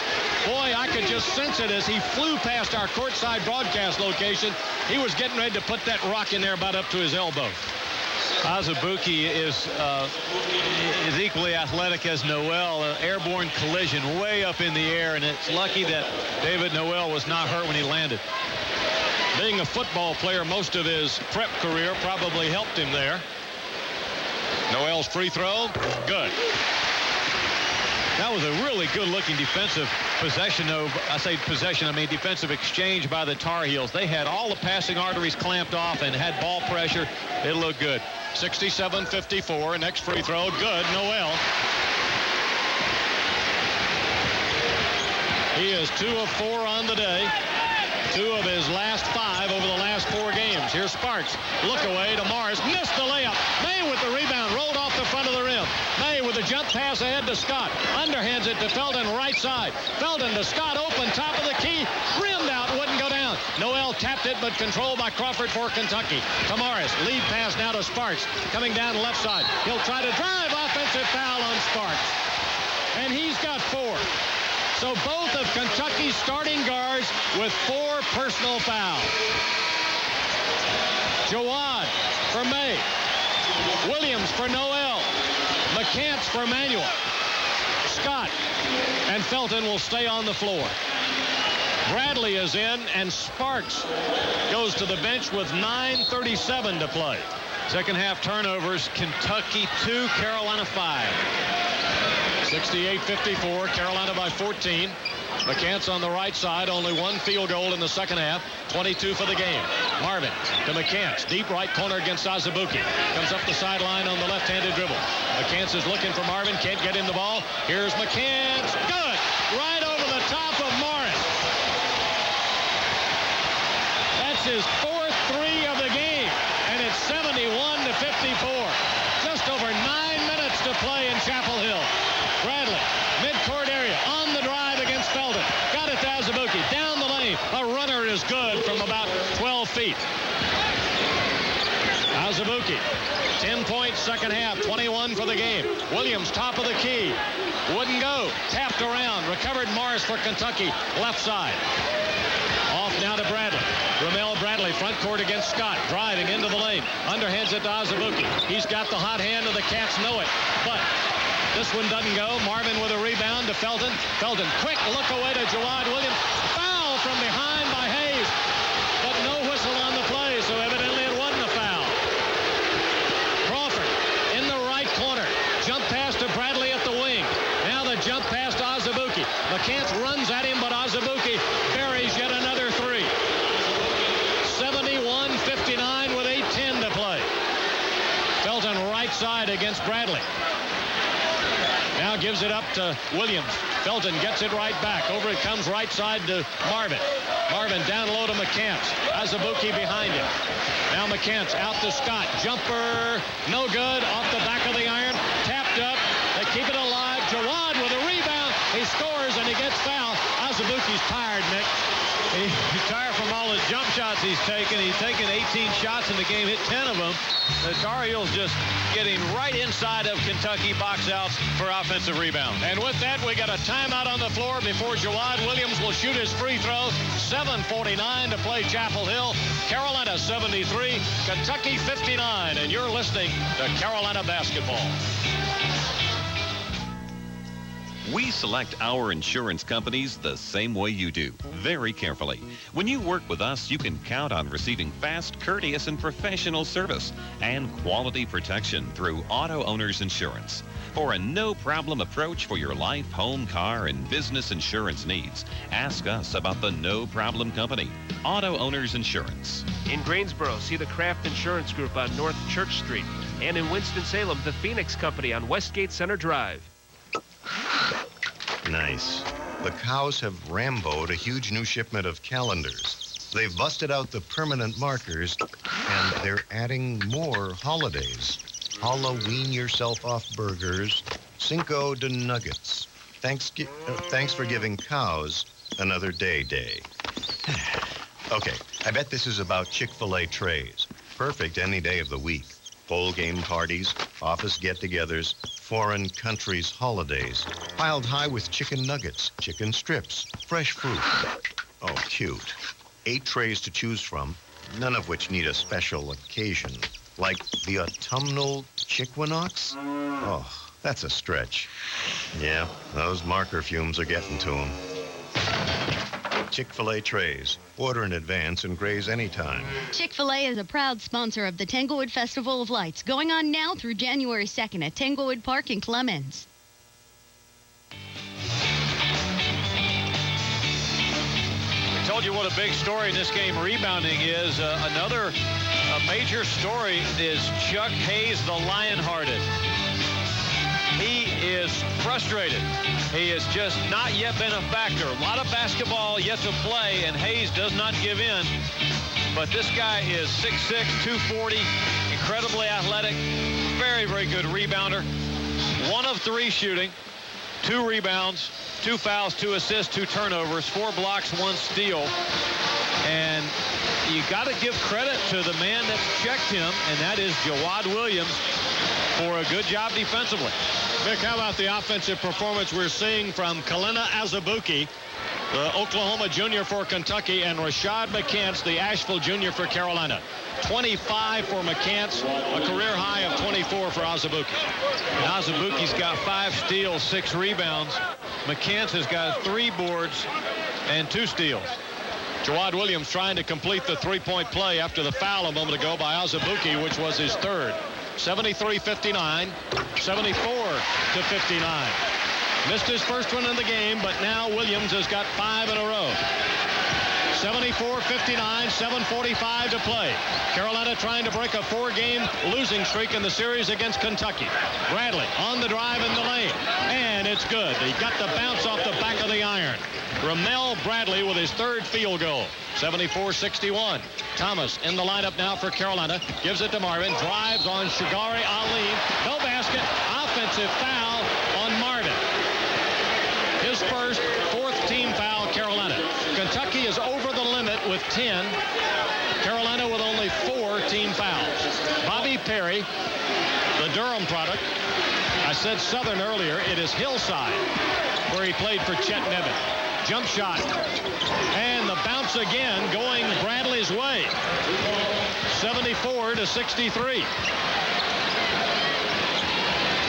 Boy, I could just sense it as he flew past our courtside broadcast location. He was getting ready to put that rock in there about up to his elbow. Azubuike is equally athletic as Noel. An airborne collision way up in the air, and it's lucky that David Noel was not hurt when he landed. Being a football player most of his prep career probably helped him there. Noel's free throw, good. That was a really good-looking defensive possession. I say possession, I mean defensive exchange by the Tar Heels. They had all the passing arteries clamped off and had ball pressure. It looked good. 67-54. Next free throw, good. Noel. He is 2 of 4 on the day. 2 of his last 5 over the last 4 games. Here's Sparks. Look away to Morris. Missed the layup. May with the rebound. Rolled off the front of the rim. May with a jump pass ahead to Scott. Underhands it to Felton, right side. Felton to Scott, open, top of the key. Rimmed out, wouldn't go down. Noel tapped it, but controlled by Crawford for Kentucky. To Morris. Lead pass now to Sparks. Coming down left side. He'll try to drive. Offensive foul on Sparks. And he's got 4. So both of Kentucky's starting guards with 4 personal fouls. Jawad for May. Williams for Noel. McCants for Manuel. Scott and Felton will stay on the floor. Bradley is in, and Sparks goes to the bench with 9:37 to play. Second half turnovers, Kentucky 2, Carolina 5. 68-54, Carolina by 14. McCants on the right side, only one field goal in the second half, 22 for the game. Marvin to McCants, deep right corner against Azubuike. Comes up the sideline on the left-handed dribble. McCants is looking for Marvin, can't get him the ball. Here's McCants, good! Right over the top of Morris. That's his fourth three of the game, and it's 71-54. Just over 9 minutes to play in Chapel Hill. Bradley, midcourt area, on the drive against Felton. Got it to Azubuike, down the lane. A runner is good from about 12 feet. Azubuike, 10-point second half, 21 for the game. Williams, top of the key. Wouldn't go. Tapped around. Recovered Morris for Kentucky, left side. Off now to Bradley. Ramel Bradley, front court against Scott. Driving into the lane. Underhands it to Azubuike. He's got the hot hand, and the Cats know it. But this one doesn't go. Marvin with a rebound to Felton. Felton, quick look away to Jawad Williams. Foul from behind by Hayes. But no whistle on the play, so evidently it wasn't a foul. Crawford in the right corner. Jump pass to Bradley at the wing. Now the jump pass to Azubuike. McCants runs at him, but Azubuike buries yet another three. 71-59 with 8:10 to play. Felton right side against Bradley. Now gives it up to Williams. Felton gets it right back. Over it comes right side to Marvin. Marvin down low to McCants. Azubuike behind him. Now McCants out to Scott. Jumper, no good. Off the back of the iron. Tapped up. They keep it alive. Jawad with a rebound. He scores and he gets fouled. Azubuike's tired, Nick. He's tired from all his jump shots he's taken. He's taken 18 shots in the game, hit 10 of them. The Tar Heels just getting right inside of Kentucky box outs for offensive rebound. And with that, we got a timeout on the floor before Jawad Williams will shoot his free throw. 7:49 to play Chapel Hill. Carolina 73, Kentucky 59. And you're listening to Carolina basketball. We select our insurance companies the same way you do, very carefully. When you work with us, you can count on receiving fast, courteous, and professional service and quality protection through Auto Owners Insurance. For a no-problem approach for your life, home, car, and business insurance needs, ask us about the No Problem Company, Auto Owners Insurance. In Greensboro, see the Kraft Insurance Group on North Church Street. And in Winston-Salem, the Phoenix Company on Westgate Center Drive. Nice. The cows have Rambo'd a huge new shipment of calendars. They've busted out the permanent markers, and they're adding more holidays. Halloween yourself off burgers, Cinco de Nuggets. Thanks for giving cows another day. Okay, I bet this is about Chick-fil-A trays. Perfect any day of the week. Bowl game parties, office get-togethers, foreign countries' holidays. Piled high with chicken nuggets, chicken strips, fresh fruit. Oh, cute. 8 trays to choose from, none of which need a special occasion. Like the autumnal Chickwinox? Oh, that's a stretch. Yeah, those marker fumes are getting to them. Chick-fil-A trays. Order in advance and graze anytime. Chick-fil-A is a proud sponsor of the Tanglewood Festival of Lights, going on now through January 2nd at Tanglewood Park in Clemens. I told you what a big story in this game rebounding is. Another major story is Chuck Hayes, the Lionhearted. He is frustrated. He has just not yet been a factor. A lot of basketball yet to play, and Hayes does not give in. But this guy is 6'6", 240, incredibly athletic, very, very good rebounder. 1 of 3 shooting, 2 rebounds, 2 fouls, 2 assists, 2 turnovers, 4 blocks, 1 steal. And you got to give credit to the man that's checked him, and that is Jawad Williams, for a good job defensively. Vic, how about the offensive performance we're seeing from Kalina Azubuike, the Oklahoma junior for Kentucky, and Rashad McCants, the Asheville junior for Carolina. 25 for McCants, a career high of 24 for Azubuike. And Azubuike's got 5 steals, 6 rebounds. McCants has got 3 boards and 2 steals. Jawad Williams trying to complete the three-point play after the foul a moment ago by Azubuike, which was his 3rd. 73-59, 74-59. Missed his first one in the game, but now Williams has got 5 in a row. 74-59, 7:45 to play. Carolina trying to break a 4-game losing streak in the series against Kentucky. Bradley on the drive in the lane, and it's good. He got the bounce off the back of the iron. Ramel Bradley with his 3rd field goal. 74-61. Thomas in the lineup now for Carolina. Gives it to Marvin. Drives on Shigari Ali. No basket. Offensive foul on Marvin. His first, 4th team foul, Carolina. Kentucky is over the limit with 10. Carolina with only 4 team fouls. Bobby Perry, the Durham product. I said Southern earlier. It is Hillside, where he played for Chet Nevin. Jump shot. And the bounce again going Bradley's way. 74-63.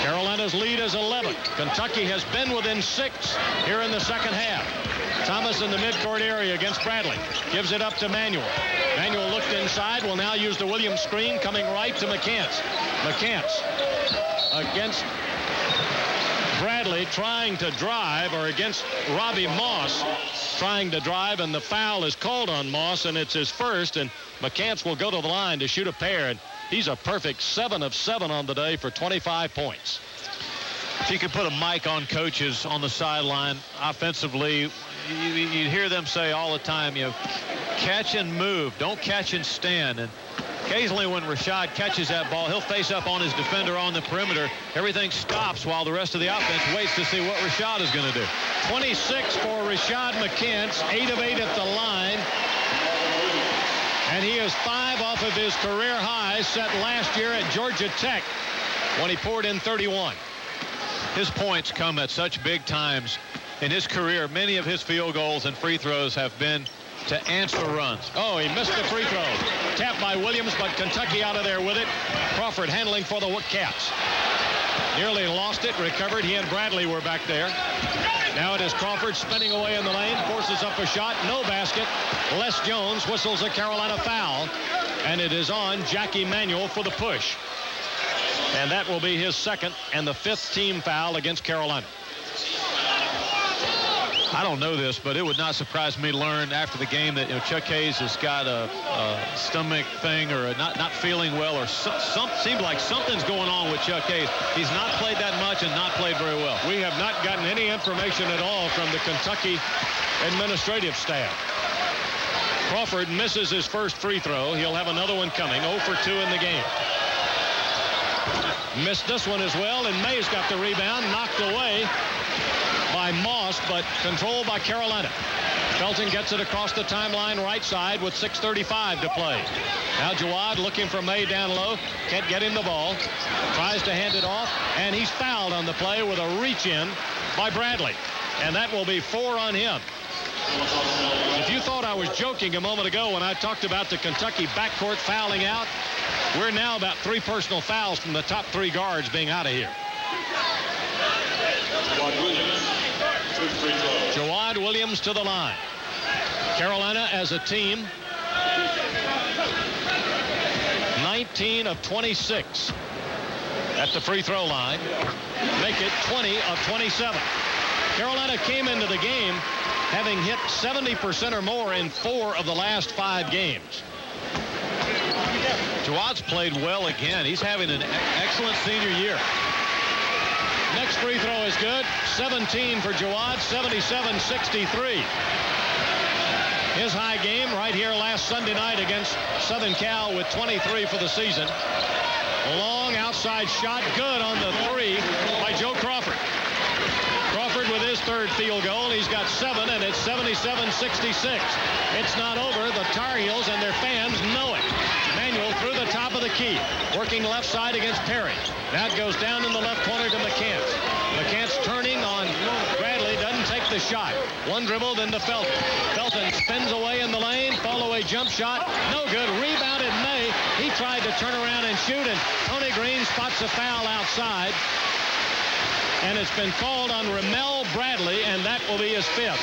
Carolina's lead is 11. Kentucky has been within 6 here in the second half. Thomas in the midcourt area against Bradley. Gives it up to Manuel. Manuel looked inside. Will now use the Williams screen, coming right to McCants. McCants against Bradley trying to drive, or against Robbie Moss trying to drive, and the foul is called on Moss, and it's his first, and McCants will go to the line to shoot a pair, and he's a perfect 7 of 7 on the day for 25 points. If you could put a mic on coaches on the sideline offensively, you'd hear them say all the time, catch and move, don't catch and stand. And occasionally when Rashad catches that ball, he'll face up on his defender on the perimeter. Everything stops while the rest of the offense waits to see what Rashad is going to do. 26 for Rashad McCants, 8 of 8 at the line. And he is 5 off of his career high set last year at Georgia Tech when he poured in 31. His points come at such big times in his career. Many of his field goals and free throws have been to answer runs. Oh, he missed the free throw. Tapped by Williams, but Kentucky out of there with it. Crawford handling for the Wildcats. Nearly lost it, recovered. He and Bradley were back there. Now it is Crawford spinning away in the lane, forces up a shot, no basket. Les Jones whistles a Carolina foul, and it is on Jackie Manuel for the push. And that will be his 2nd and the 5th team foul against Carolina. I don't know this, but it would not surprise me to learn after the game that Chuck Hayes has got a stomach thing, or not feeling well, or seems like something's going on with Chuck Hayes. He's not played that much and not played very well. We have not gotten any information at all from the Kentucky administrative staff. Crawford misses his first free throw. He'll have another one coming. 0 for 2 in the game. Missed this one as well, and May's got the rebound, knocked away by Moss, but controlled by Carolina. Felton gets it across the timeline right side with 6:35 to play. Now Jawad looking for May down low. Can't get him the ball. Tries to hand it off, and he's fouled on the play with a reach in by Bradley. And that will be 4 on him. If you thought I was joking a moment ago when I talked about the Kentucky backcourt fouling out, we're now about 3 personal fouls from the top 3 guards being out of here. Jawad Williams to the line. Carolina as a team, 19 of 26 at the free throw line. Make it 20 of 27. Carolina came into the game having hit 70% or more in 4 of the last 5 games. Jawad's played well again. He's having an excellent senior year. Next free throw is good. 17 for Jawad, 77-63. His high game right here last Sunday night against Southern Cal with 23 for the season. Long outside shot, good on the 3 by Joe Crawford. Crawford with his 3rd field goal. He's got 7, and it's 77-66. It's not over. The Tar Heels and their fans know it. Manuel through the top of the key, working left side against Perry. Now it goes down in the left corner to McCants. McCants turning on Bradley, doesn't take the shot. One dribble, then to Felton. Felton spins away in the lane, fall away jump shot, no good. Rebounded May. He tried to turn around and shoot, and Tony Green spots a foul outside. And it's been called on Ramel Bradley, and that will be his 5th.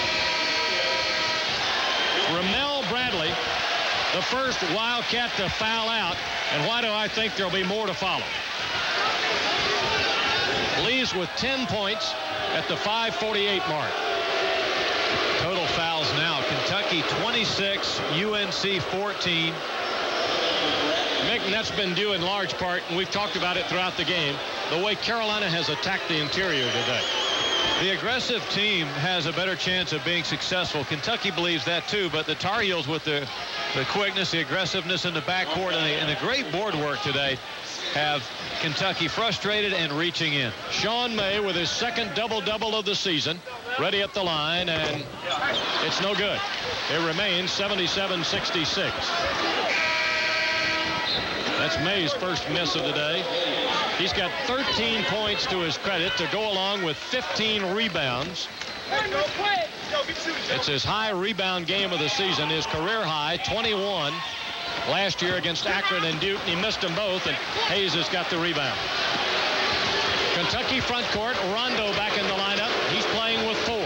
Ramel Bradley, the first Wildcat to foul out. And why do I think there'll be more to follow? Lee Hayes with 10 points at the 5:48 mark. Total fouls now. Kentucky 26, UNC 14. Mick, and that's been due in large part, and we've talked about it throughout the game, the way Carolina has attacked the interior today. The aggressive team has a better chance of being successful. Kentucky believes that too, but the Tar Heels with the quickness, the aggressive,ness in the backcourt, and the great board work today have Kentucky frustrated and reaching in. Sean May with his second double-double of the season, ready at the line, and it's no good. It remains 77-66. That's May's first miss of the day. He's got 13 points to his credit to go along with 15 rebounds. It's his high rebound game of the season, his career high, 21 last year against Akron and Duke. He missed them both, and Hayes has got the rebound. Kentucky front court, Rondo back in the lineup. He's playing with 4.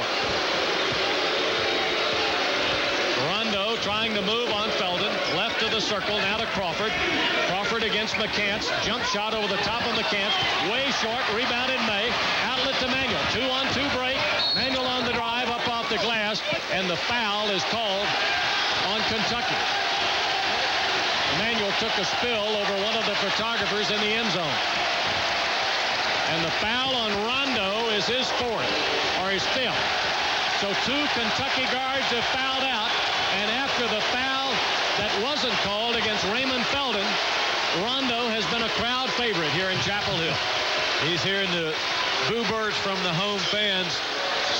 Rondo trying to move on Felden, left to the circle, now to Crawford. Crawford against McCants, jump shot over the top of McCants, way short, rebounded May, outlet to Manuel, 2-on-2 break, Manuel on the drive, up off the glass, and the foul is called on Kentucky. Manuel took a spill over one of the photographers in the end zone. And the foul on Rondo is his 4th, or his 5th. So 2 Kentucky guards have fouled out, and after the foul that wasn't called against Raymond Felden, Rondo has been a crowd favorite here in Chapel Hill. He's hearing the boo birds from the home fans.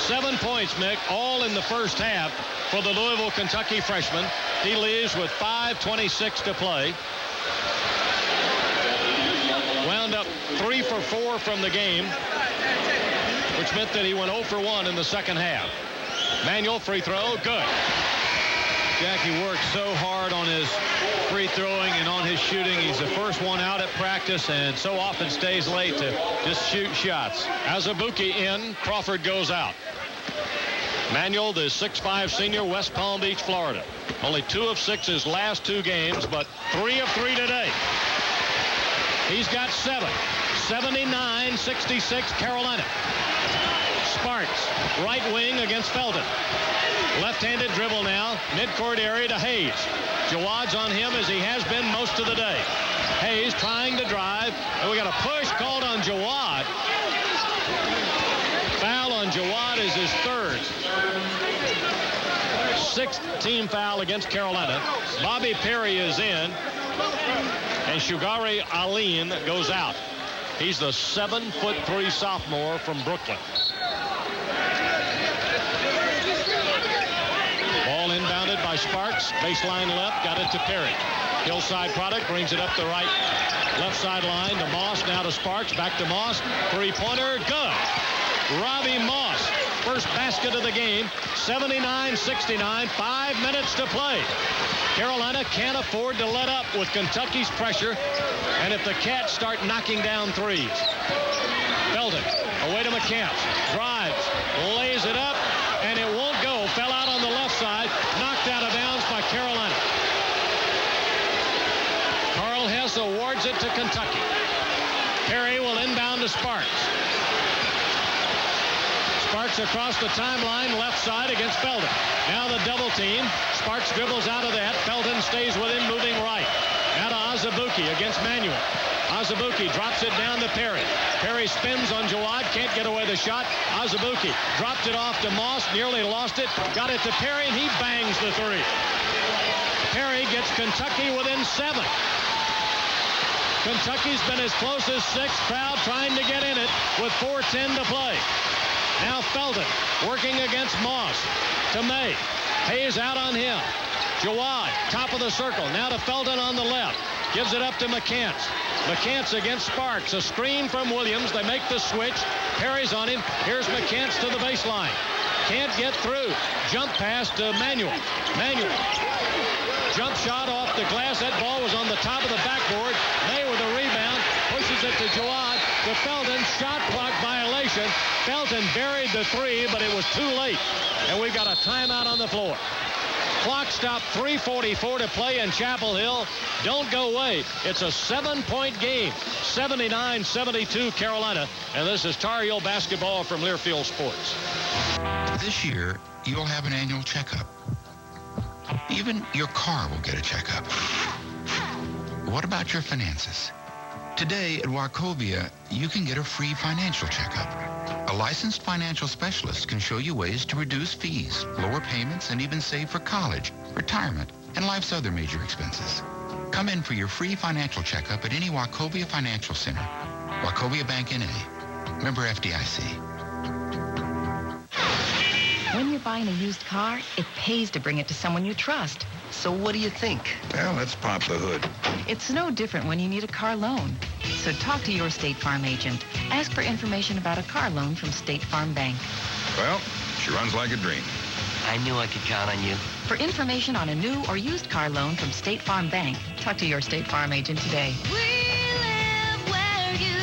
7 points, Mick, all in the first half for the Louisville, Kentucky freshman. He leaves with 5:26 to play. Wound up 3 for 4 from the game, which meant that he went 0 for 1 in the second half. Manuel free throw, good. Jackie worked so hard on his free throwing and on his shooting. He's the first one out at practice and so often stays late to just shoot shots. Azubuike in, Crawford goes out. Manuel, the 6'5 senior, West Palm Beach, Florida. Only 2 of 6 his last 2 games, but 3 of 3 today. He's got 7. 79-66 Carolina. Sparks, right wing against Felden. Left-handed dribble now, midcourt area to Hayes. Jawad's on him as he has been most of the day. Hayes trying to drive, and we got a push called on Jawad. Foul on Jawad is his 3rd. 6th team foul against Carolina. Bobby Perry is in, and Shugari Aline goes out. He's the 7'3" sophomore from Brooklyn. Ball inbounded by Sparks. Baseline left, got it to Perry. Hillside product brings it up the right left sideline to Moss. Now to Sparks, back to Moss. 3-pointer, good. Robbie Moss, first basket of the game. 79-69, 5 minutes to play. Carolina can't afford to let up with Kentucky's pressure, and if the Cats start knocking down threes. Felden, away to McCants, drives, lays it up, and it won't go. Fell out on the left side, knocked out of bounds by Carolina. Carl Hess awards it to Kentucky. Perry will inbound to Sparks. Sparks across the timeline, left side against Felden. Now the double team. Sparks dribbles out of that. Felden stays with him, moving right. Now to Azubuike against Manuel. Azubuike drops it down to Perry. Perry spins on Jawad, can't get away the shot. Azubuike dropped it off to Moss, nearly lost it. Got it to Perry, and he bangs the 3. Perry gets Kentucky within 7. Kentucky's been as close as 6. Crowd trying to get in it with 4:10 to play. Now Felden working against Moss to May. Hayes out on him. Jawad, top of the circle. Now to Felden on the left. Gives it up to McCants. McCants against Sparks. A screen from Williams. They make the switch. Perry's on him. Here's McCants to the baseline. Can't get through. Jump pass to Manuel. Manuel. Jump shot off the glass. That ball was on the top of the backboard. May with a rebound. Pushes it to Jawad. To Felden. Shot clock violation. Felton buried the 3, but it was too late. And we've got a timeout on the floor. Clock stop, 3:44 to play in Chapel Hill. Don't go away. It's a 7-point game. 79-72 Carolina. And this is Tar Heel basketball from Learfield Sports. This year, you'll have an annual checkup. Even your car will get a checkup. What about your finances? Today at Wachovia, you can get a free financial checkup. A licensed financial specialist can show you ways to reduce fees, lower payments, and even save for college, retirement, and life's other major expenses. Come in for your free financial checkup at any Wachovia Financial Center. Wachovia Bank N.A. Member FDIC. When you're buying a used car, it pays to bring it to someone you trust. So what do you think? Well, let's pop the hood. It's no different when you need a car loan. So talk to your State Farm agent. Ask for information about a car loan from State Farm Bank. Well, she runs like a dream. I knew I could count on you. For information on a new or used car loan from State Farm Bank, talk to your State Farm agent today. We live where you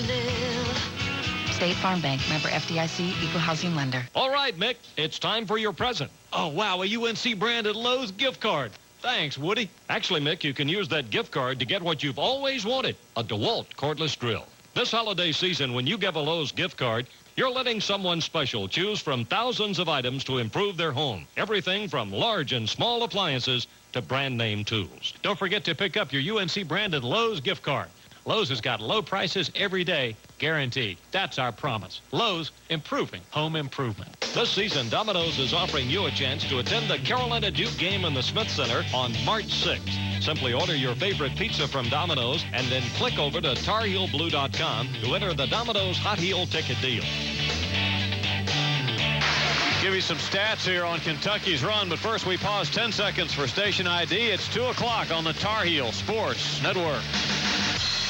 live. State Farm Bank, member FDIC, equal housing lender. All right, Mick, it's time for your present. Oh, wow, a UNC branded Lowe's gift card. Thanks, Woody. Actually, Mick, you can use that gift card to get what you've always wanted, a DeWalt cordless drill. This holiday season, when you give a Lowe's gift card, you're letting someone special choose from thousands of items to improve their home. Everything from large and small appliances to brand name tools. Don't forget to pick up your UNC branded Lowe's gift card. Lowe's has got low prices every day, guaranteed. That's our promise. Lowe's, improving home improvement. This season, Domino's is offering you a chance to attend the Carolina Duke game in the Smith Center on March 6th. Simply order your favorite pizza from Domino's and then click over to TarHeelBlue.com to enter the Domino's Hot Heel ticket deal. Give you some stats here on Kentucky's run, but first we pause 10 seconds for station ID. It's 2 o'clock on the Tar Heel Sports Network.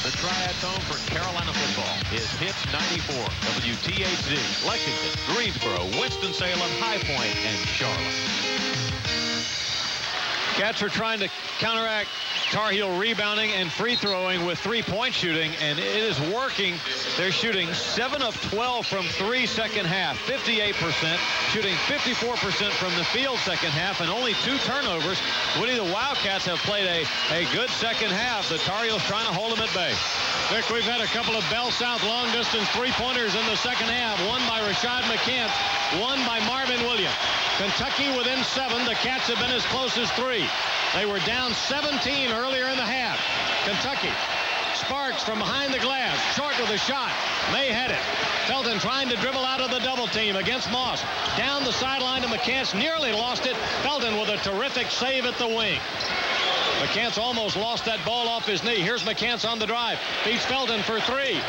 The Triad home for Carolina football is Hits 94, WTHZ, Lexington, Greensboro, Winston-Salem, High Point, and Charlotte. Cats are trying to counteract Tar Heel rebounding and free throwing with three-point shooting, and it is working. They're shooting 7 of 12 from 3 second half, 58%, shooting 54% from the field second half, and only 2 turnovers. Woody, the Wildcats have played a good second half. The Tar Heels trying to hold them at bay. Vic, we've had a couple of Bell South long-distance three-pointers in the second half. One by Rashad McCants, one by Marvin Williams. Kentucky within 7. The Cats have been as close as 3. They were down 17 earlier in the half. Kentucky. Sparks from behind the glass. Short with a shot. May had it. Felton trying to dribble out of the double team against Moss. Down the sideline to McCants. Nearly lost it. Felton with a terrific save at the wing. McCants almost lost that ball off his knee. Here's McCants on the drive. Beats Felton for 3.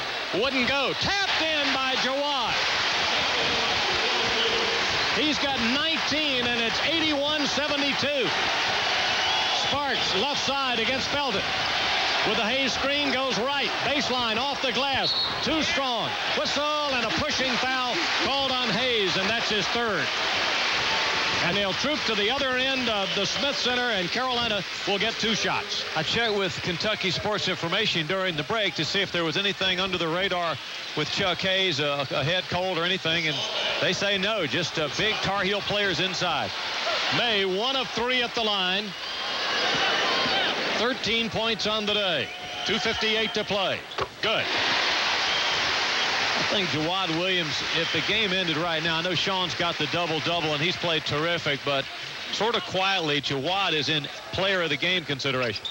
Wouldn't go. Tapped in by Jawad. He's got 19, and it's 81-72. Sparks left side against Felton. With the Hayes screen, goes right. Baseline off the glass. Too strong. Whistle and a pushing foul called on Hayes, and that's his 3rd. And they'll troop to the other end of the Smith Center, and Carolina will get 2 shots. I checked with Kentucky Sports Information during the break to see if there was anything under the radar with Chuck Hayes, a head cold or anything, and they say no, just big Tar Heel players inside. May 1 of 3 at the line. 13 points on the day. 2:58 to play. Good. I think Jawad Williams, if the game ended right now, I know Sean's got the double-double, and he's played terrific, but sort of quietly, Jawad is in player of the game consideration.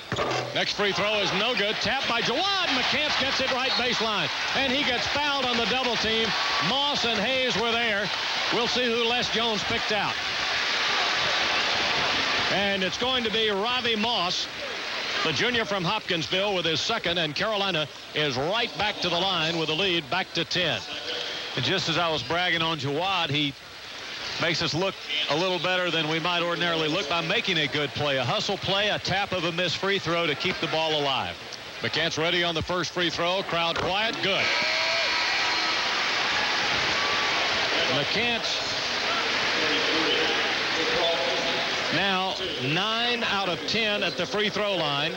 Next free throw is no good. Tapped by Jawad. McCants gets it right baseline, and he gets fouled on the double team. Moss and Hayes were there. We'll see who Les Jones picked out. And it's going to be Ravi Moss, the junior from Hopkinsville, with his 2nd, and Carolina is right back to the line with a lead back to 10. And just as I was bragging on Jawad, he makes us look a little better than we might ordinarily look by making a good play. A hustle play, a tap of a missed free throw to keep the ball alive. McCants ready on the first free throw. Crowd quiet. Good. McCants now 9 out of 10 at the free throw line.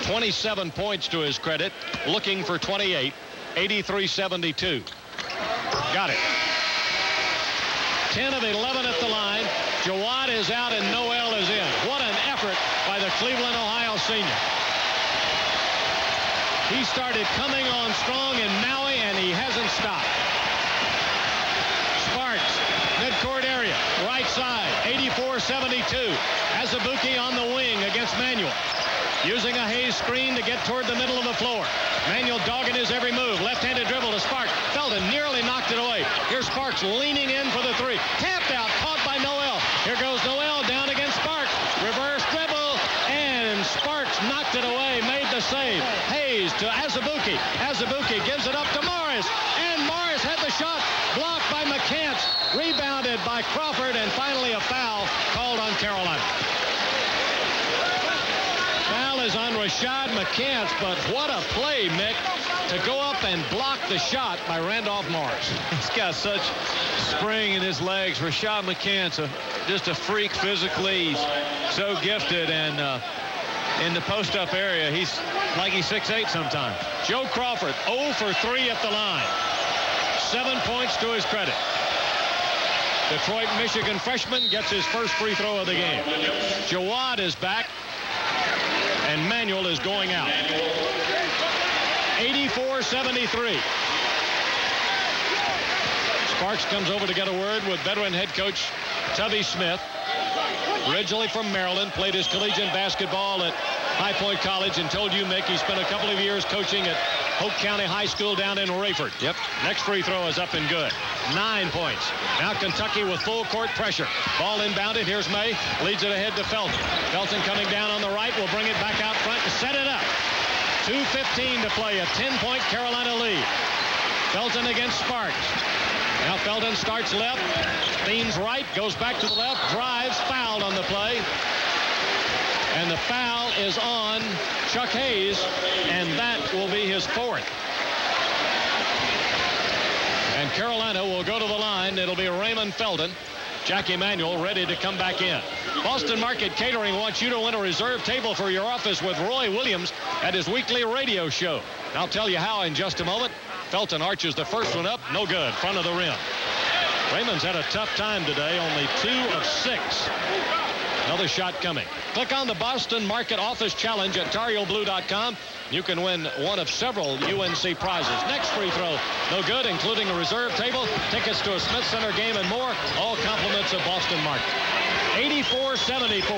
27 points to his credit. Looking for 28. 83-72. Got it. 10 of 11 at the line. Jawad is out and Noel is in. What an effort by the Cleveland, Ohio senior. He started coming on strong in Maui, and he hasn't stopped. Sparks, midcourt area, right side, 84-72. Azubuike on the wing against Manuel. Using a Hayes screen to get toward the middle of the floor. Manuel dogging his every move. Left-handed dribble to Sparks. Felton nearly knocked it away. Here's Sparks leaning in for the three. Tapped out, caught by Noel. Here goes Noel down against Sparks. Reverse dribble, and Sparks knocked it away, made the save. Hayes to Azubuike. Azubuike gives it up to Morris, and Morris had the shot blocked by McCants. Rebounded by Crawford, and finally a foul called on Carolina. Foul is on Rashad McCants, but what a play, Mick, to go up and block the shot by Randolph Morris. He's got such spring in his legs. Rashad McCants, just a freak physically. He's so gifted, and in the post-up area, he's 6'8" sometimes. Joe Crawford, 0 for 3 at the line. 7 points to his credit. Detroit, Michigan freshman gets his first free throw of the game. Jawad is back, and Manuel is going out. 84-73. Sparks comes over to get a word with veteran head coach Tubby Smith. Originally from Maryland, played his collegiate basketball at High Point College, and told you, Mick, he spent a couple of years coaching at Hope County High School down in Rayford. Yep. Next free throw is up and good. 9 points. Now Kentucky with full court pressure. Ball inbounded. Here's May. Leads it ahead to Felton. Felton coming down on the right. Will bring it back out front to set it up. 2:15 to play. A 10-point Carolina lead. Felton against Sparks. Now Felton starts left. Leans right. Goes back to the left. Drives. Fouled on the play. And the foul is on Chuck Hayes, and that will be his 4th. And Carolina will go to the line. It'll be Raymond Felton. Jackie Manuel ready to come back in. Boston Market Catering wants you to win a reserved table for your office with Roy Williams at his weekly radio show. I'll tell you how in just a moment. Felton arches the first one up. No good. Front of the rim. Raymond's had a tough time today. Only 2 of 6. Another shot coming. Click on the Boston Market Office Challenge at TarHeelBlue.com. You can win one of several UNC prizes. Next free throw, no good, including a reserve table, tickets to a Smith Center game, and more. All compliments of Boston Market. 84-74.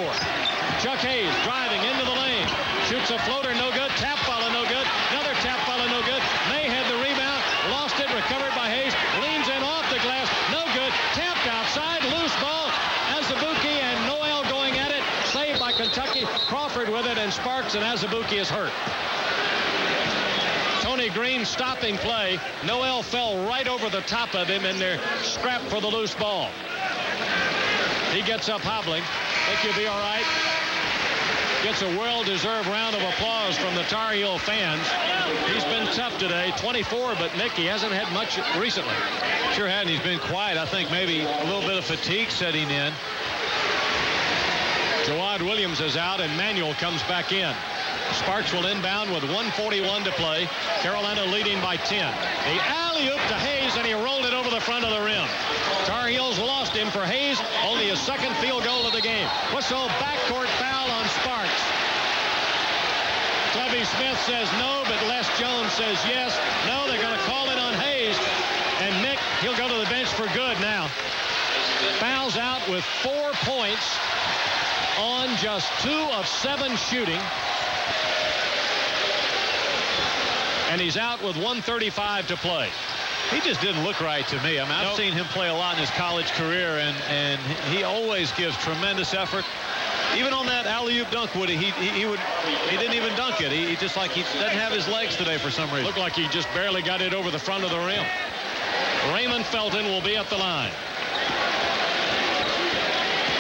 Chuck Hayes driving into the lane. Shoots a floater, no good. Tap follow, no good. Another tap follow, no good. May had the rebound. Lost it, recovered by Hayes. Leans in off the glass. No good. Tapped outside. Loose ball. Azubuike and Noel going at it. Saved by Kentucky. Crawford with it, and Sparks, and Azubuike is hurt. Tony Green stopping play. Noel fell right over the top of him in their scrap for the loose ball. He gets up hobbling. Think he'll be all right. Gets a well-deserved round of applause from the Tar Heel fans. He's been tough today. 24, but Nick, he hasn't had much recently. Sure hadn't. He's been quiet. I think maybe a little bit of fatigue setting in. Jawad Williams is out, and Manuel comes back in. Sparks will inbound with 1:41 to play. Carolina leading by 10. The alley-oop to Hayes, and he rolled it over the front of the rim. Tar Heels lost him for Hayes. Only his second field goal of the game. Whistle, backcourt foul on Sparks. Tubby Smith says no, but Les Jones says yes. No, they're going to call it on Hayes. And Nick, he'll go to the bench for good now. Fouls out with 4 points on just 2 of 7 shooting. And he's out with 1:35 to play. He just didn't look right to me. I mean, I've seen him play a lot in his college career, and he always gives tremendous effort. Even on that alley-oop dunk, Woody, he didn't even dunk it. He just like he doesn't have his legs today for some reason. Looked like he just barely got it over the front of the rim. Raymond Felton will be at the line.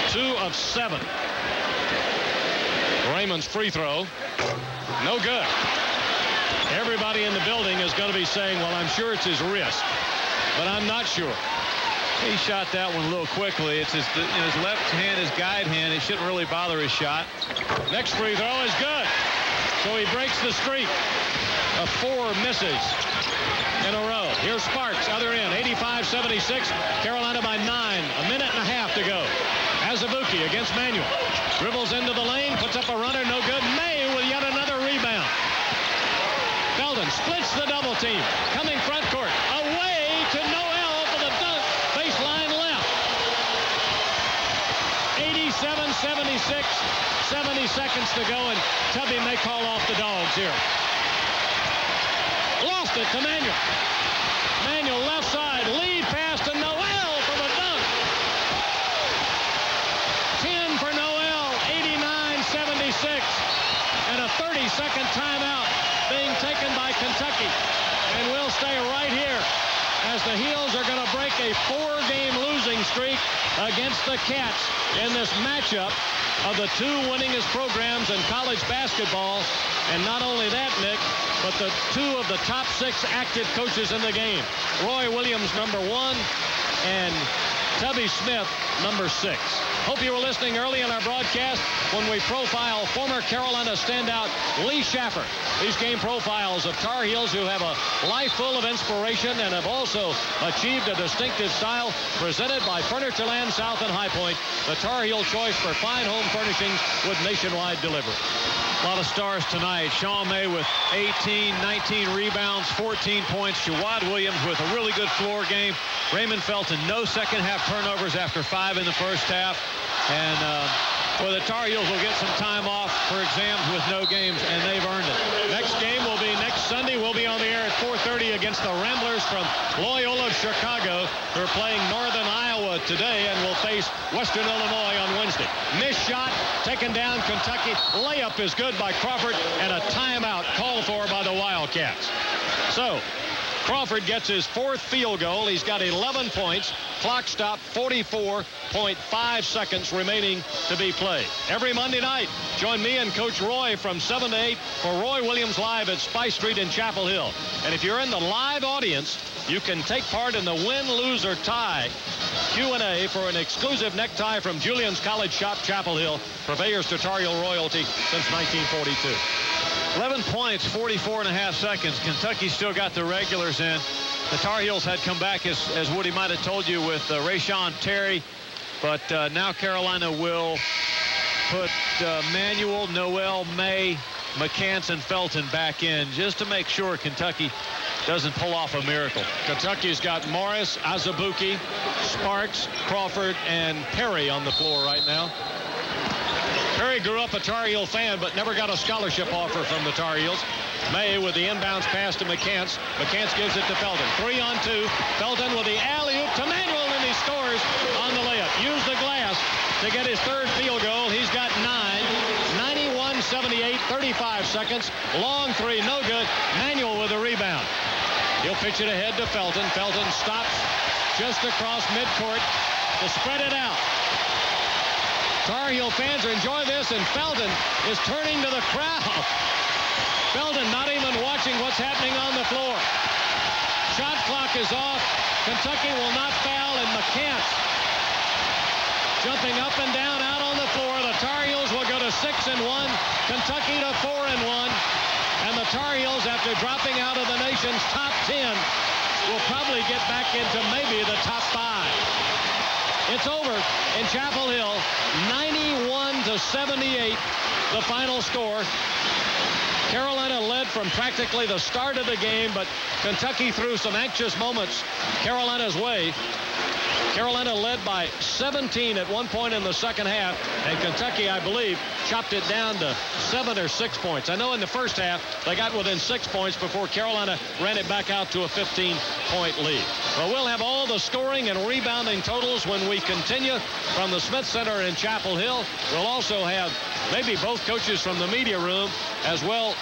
2 of 7. Raymond's free throw. No good. Everybody in the building is going to be saying, well, I'm sure it's his wrist, but I'm not sure. He shot that one a little quickly. It's his left hand, his guide hand. It shouldn't really bother his shot. Next free throw is good. So he breaks the streak of 4 misses in a row. Here's Sparks, other end, 85-76. 89-76. Carolina by 9. A minute and a half to go. Azubuike against Manuel. Dribbles into the lane, puts up a runner, no good. May with yet another rebound. Felton splits the double team. Coming front court. Away to Noel for the dunk. Baseline left. 87-76. 70 seconds to go, and Tubby may call off the Dogs here. Lost it to Manuel. Manuel left side. Lead pass to Noel for the dunk. 10 for Noel. 89-76. And a 30-second timeout being taken by Kentucky. And we'll stay right here as the Heels are going to break a 4-game losing streak against the Cats in this matchup of the 2 winningest programs in college basketball. And not only that, Nick, but the 2 of the top 6 active coaches in the game. Roy Williams, number 1, and Tubby Smith, number 6. Hope you were listening early in our broadcast when we profile former Carolina standout Lee Schaffer. These game profiles of Tar Heels who have a life full of inspiration and have also achieved a distinctive style, presented by Furnitureland South and High Point, the Tar Heel choice for fine home furnishings with nationwide delivery. A lot of stars tonight. Sean May with 18, 19 rebounds, 14 points. Jawad Williams with a really good floor game. Raymond Felton, no second half turnovers after 5 in the first half. And well, the Tar Heels will get some time off for exams with no games, and they've earned it. Next game will be next Sunday. We'll be on the air at 4:30 against the Ramblers from Loyola, Chicago, who are playing Northern Iowa today and will face Western Illinois on Wednesday. Missed shot, taken down Kentucky. Layup is good by Crawford, and a timeout called for by the Wildcats. So Crawford gets his 4th field goal. He's got 11 points. Clock stop, 44.5 seconds remaining to be played. Every Monday night, join me and Coach Roy from 7 to 8 for Roy Williams Live at Spice Street in Chapel Hill. And if you're in the live audience, you can take part in the win, lose, or tie Q&A for an exclusive necktie from Julian's College Shop, Chapel Hill, purveyors to Tar Heel royalty since 1942. 11 points, 44.5 seconds. Kentucky still got the regulars in. The Tar Heels had come back, as Woody might have told you, with Rayshon Terry. But now Carolina will put Manuel, Noel, May, McCants, and Felton back in just to make sure Kentucky doesn't pull off a miracle. Kentucky's got Morris, Azubuike, Sparks, Crawford, and Perry on the floor right now. Perry grew up a Tar Heel fan, but never got a scholarship offer from the Tar Heels. May with the inbounds pass to McCants. McCants gives it to Felton. 3-on-2. Felton with the alley-oop to Manuel, and he scores on the layup. Use the glass to get his 3rd field goal. He's got 9. 91-78, 35 seconds. Long 3, no good. Manuel with the rebound. He'll pitch it ahead to Felton. Felton stops just across midcourt to spread it out. Tar Heel fans are enjoying this, and Felton is turning to the crowd. Felton not even watching what's happening on the floor. Shot clock is off. Kentucky will not foul, and McCants jumping up and down out on the floor. The Tar Heels will go to 6-1. Kentucky to 4-1. And the Tar Heels, after dropping out of the nation's top 10, will probably get back into maybe the top 5. It's over in Chapel Hill, 91-78, the final score. Carolina led from practically the start of the game, but Kentucky threw some anxious moments Carolina's way. Carolina led by 17 at one point in the second half, and Kentucky, I believe, chopped it down to 7 or 6 points. I know in the first half they got within 6 points before Carolina ran it back out to a 15-point lead. Well, we'll have all the scoring and rebounding totals when we continue from the Smith Center in Chapel Hill. We'll also have maybe both coaches from the media room as well.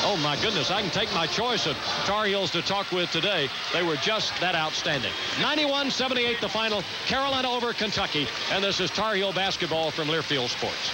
Oh, my goodness, I can take my choice of Tar Heels to talk with today. They were just that outstanding. 91-78 the final. Carolina over Kentucky. And this is Tar Heel basketball from Learfield Sports.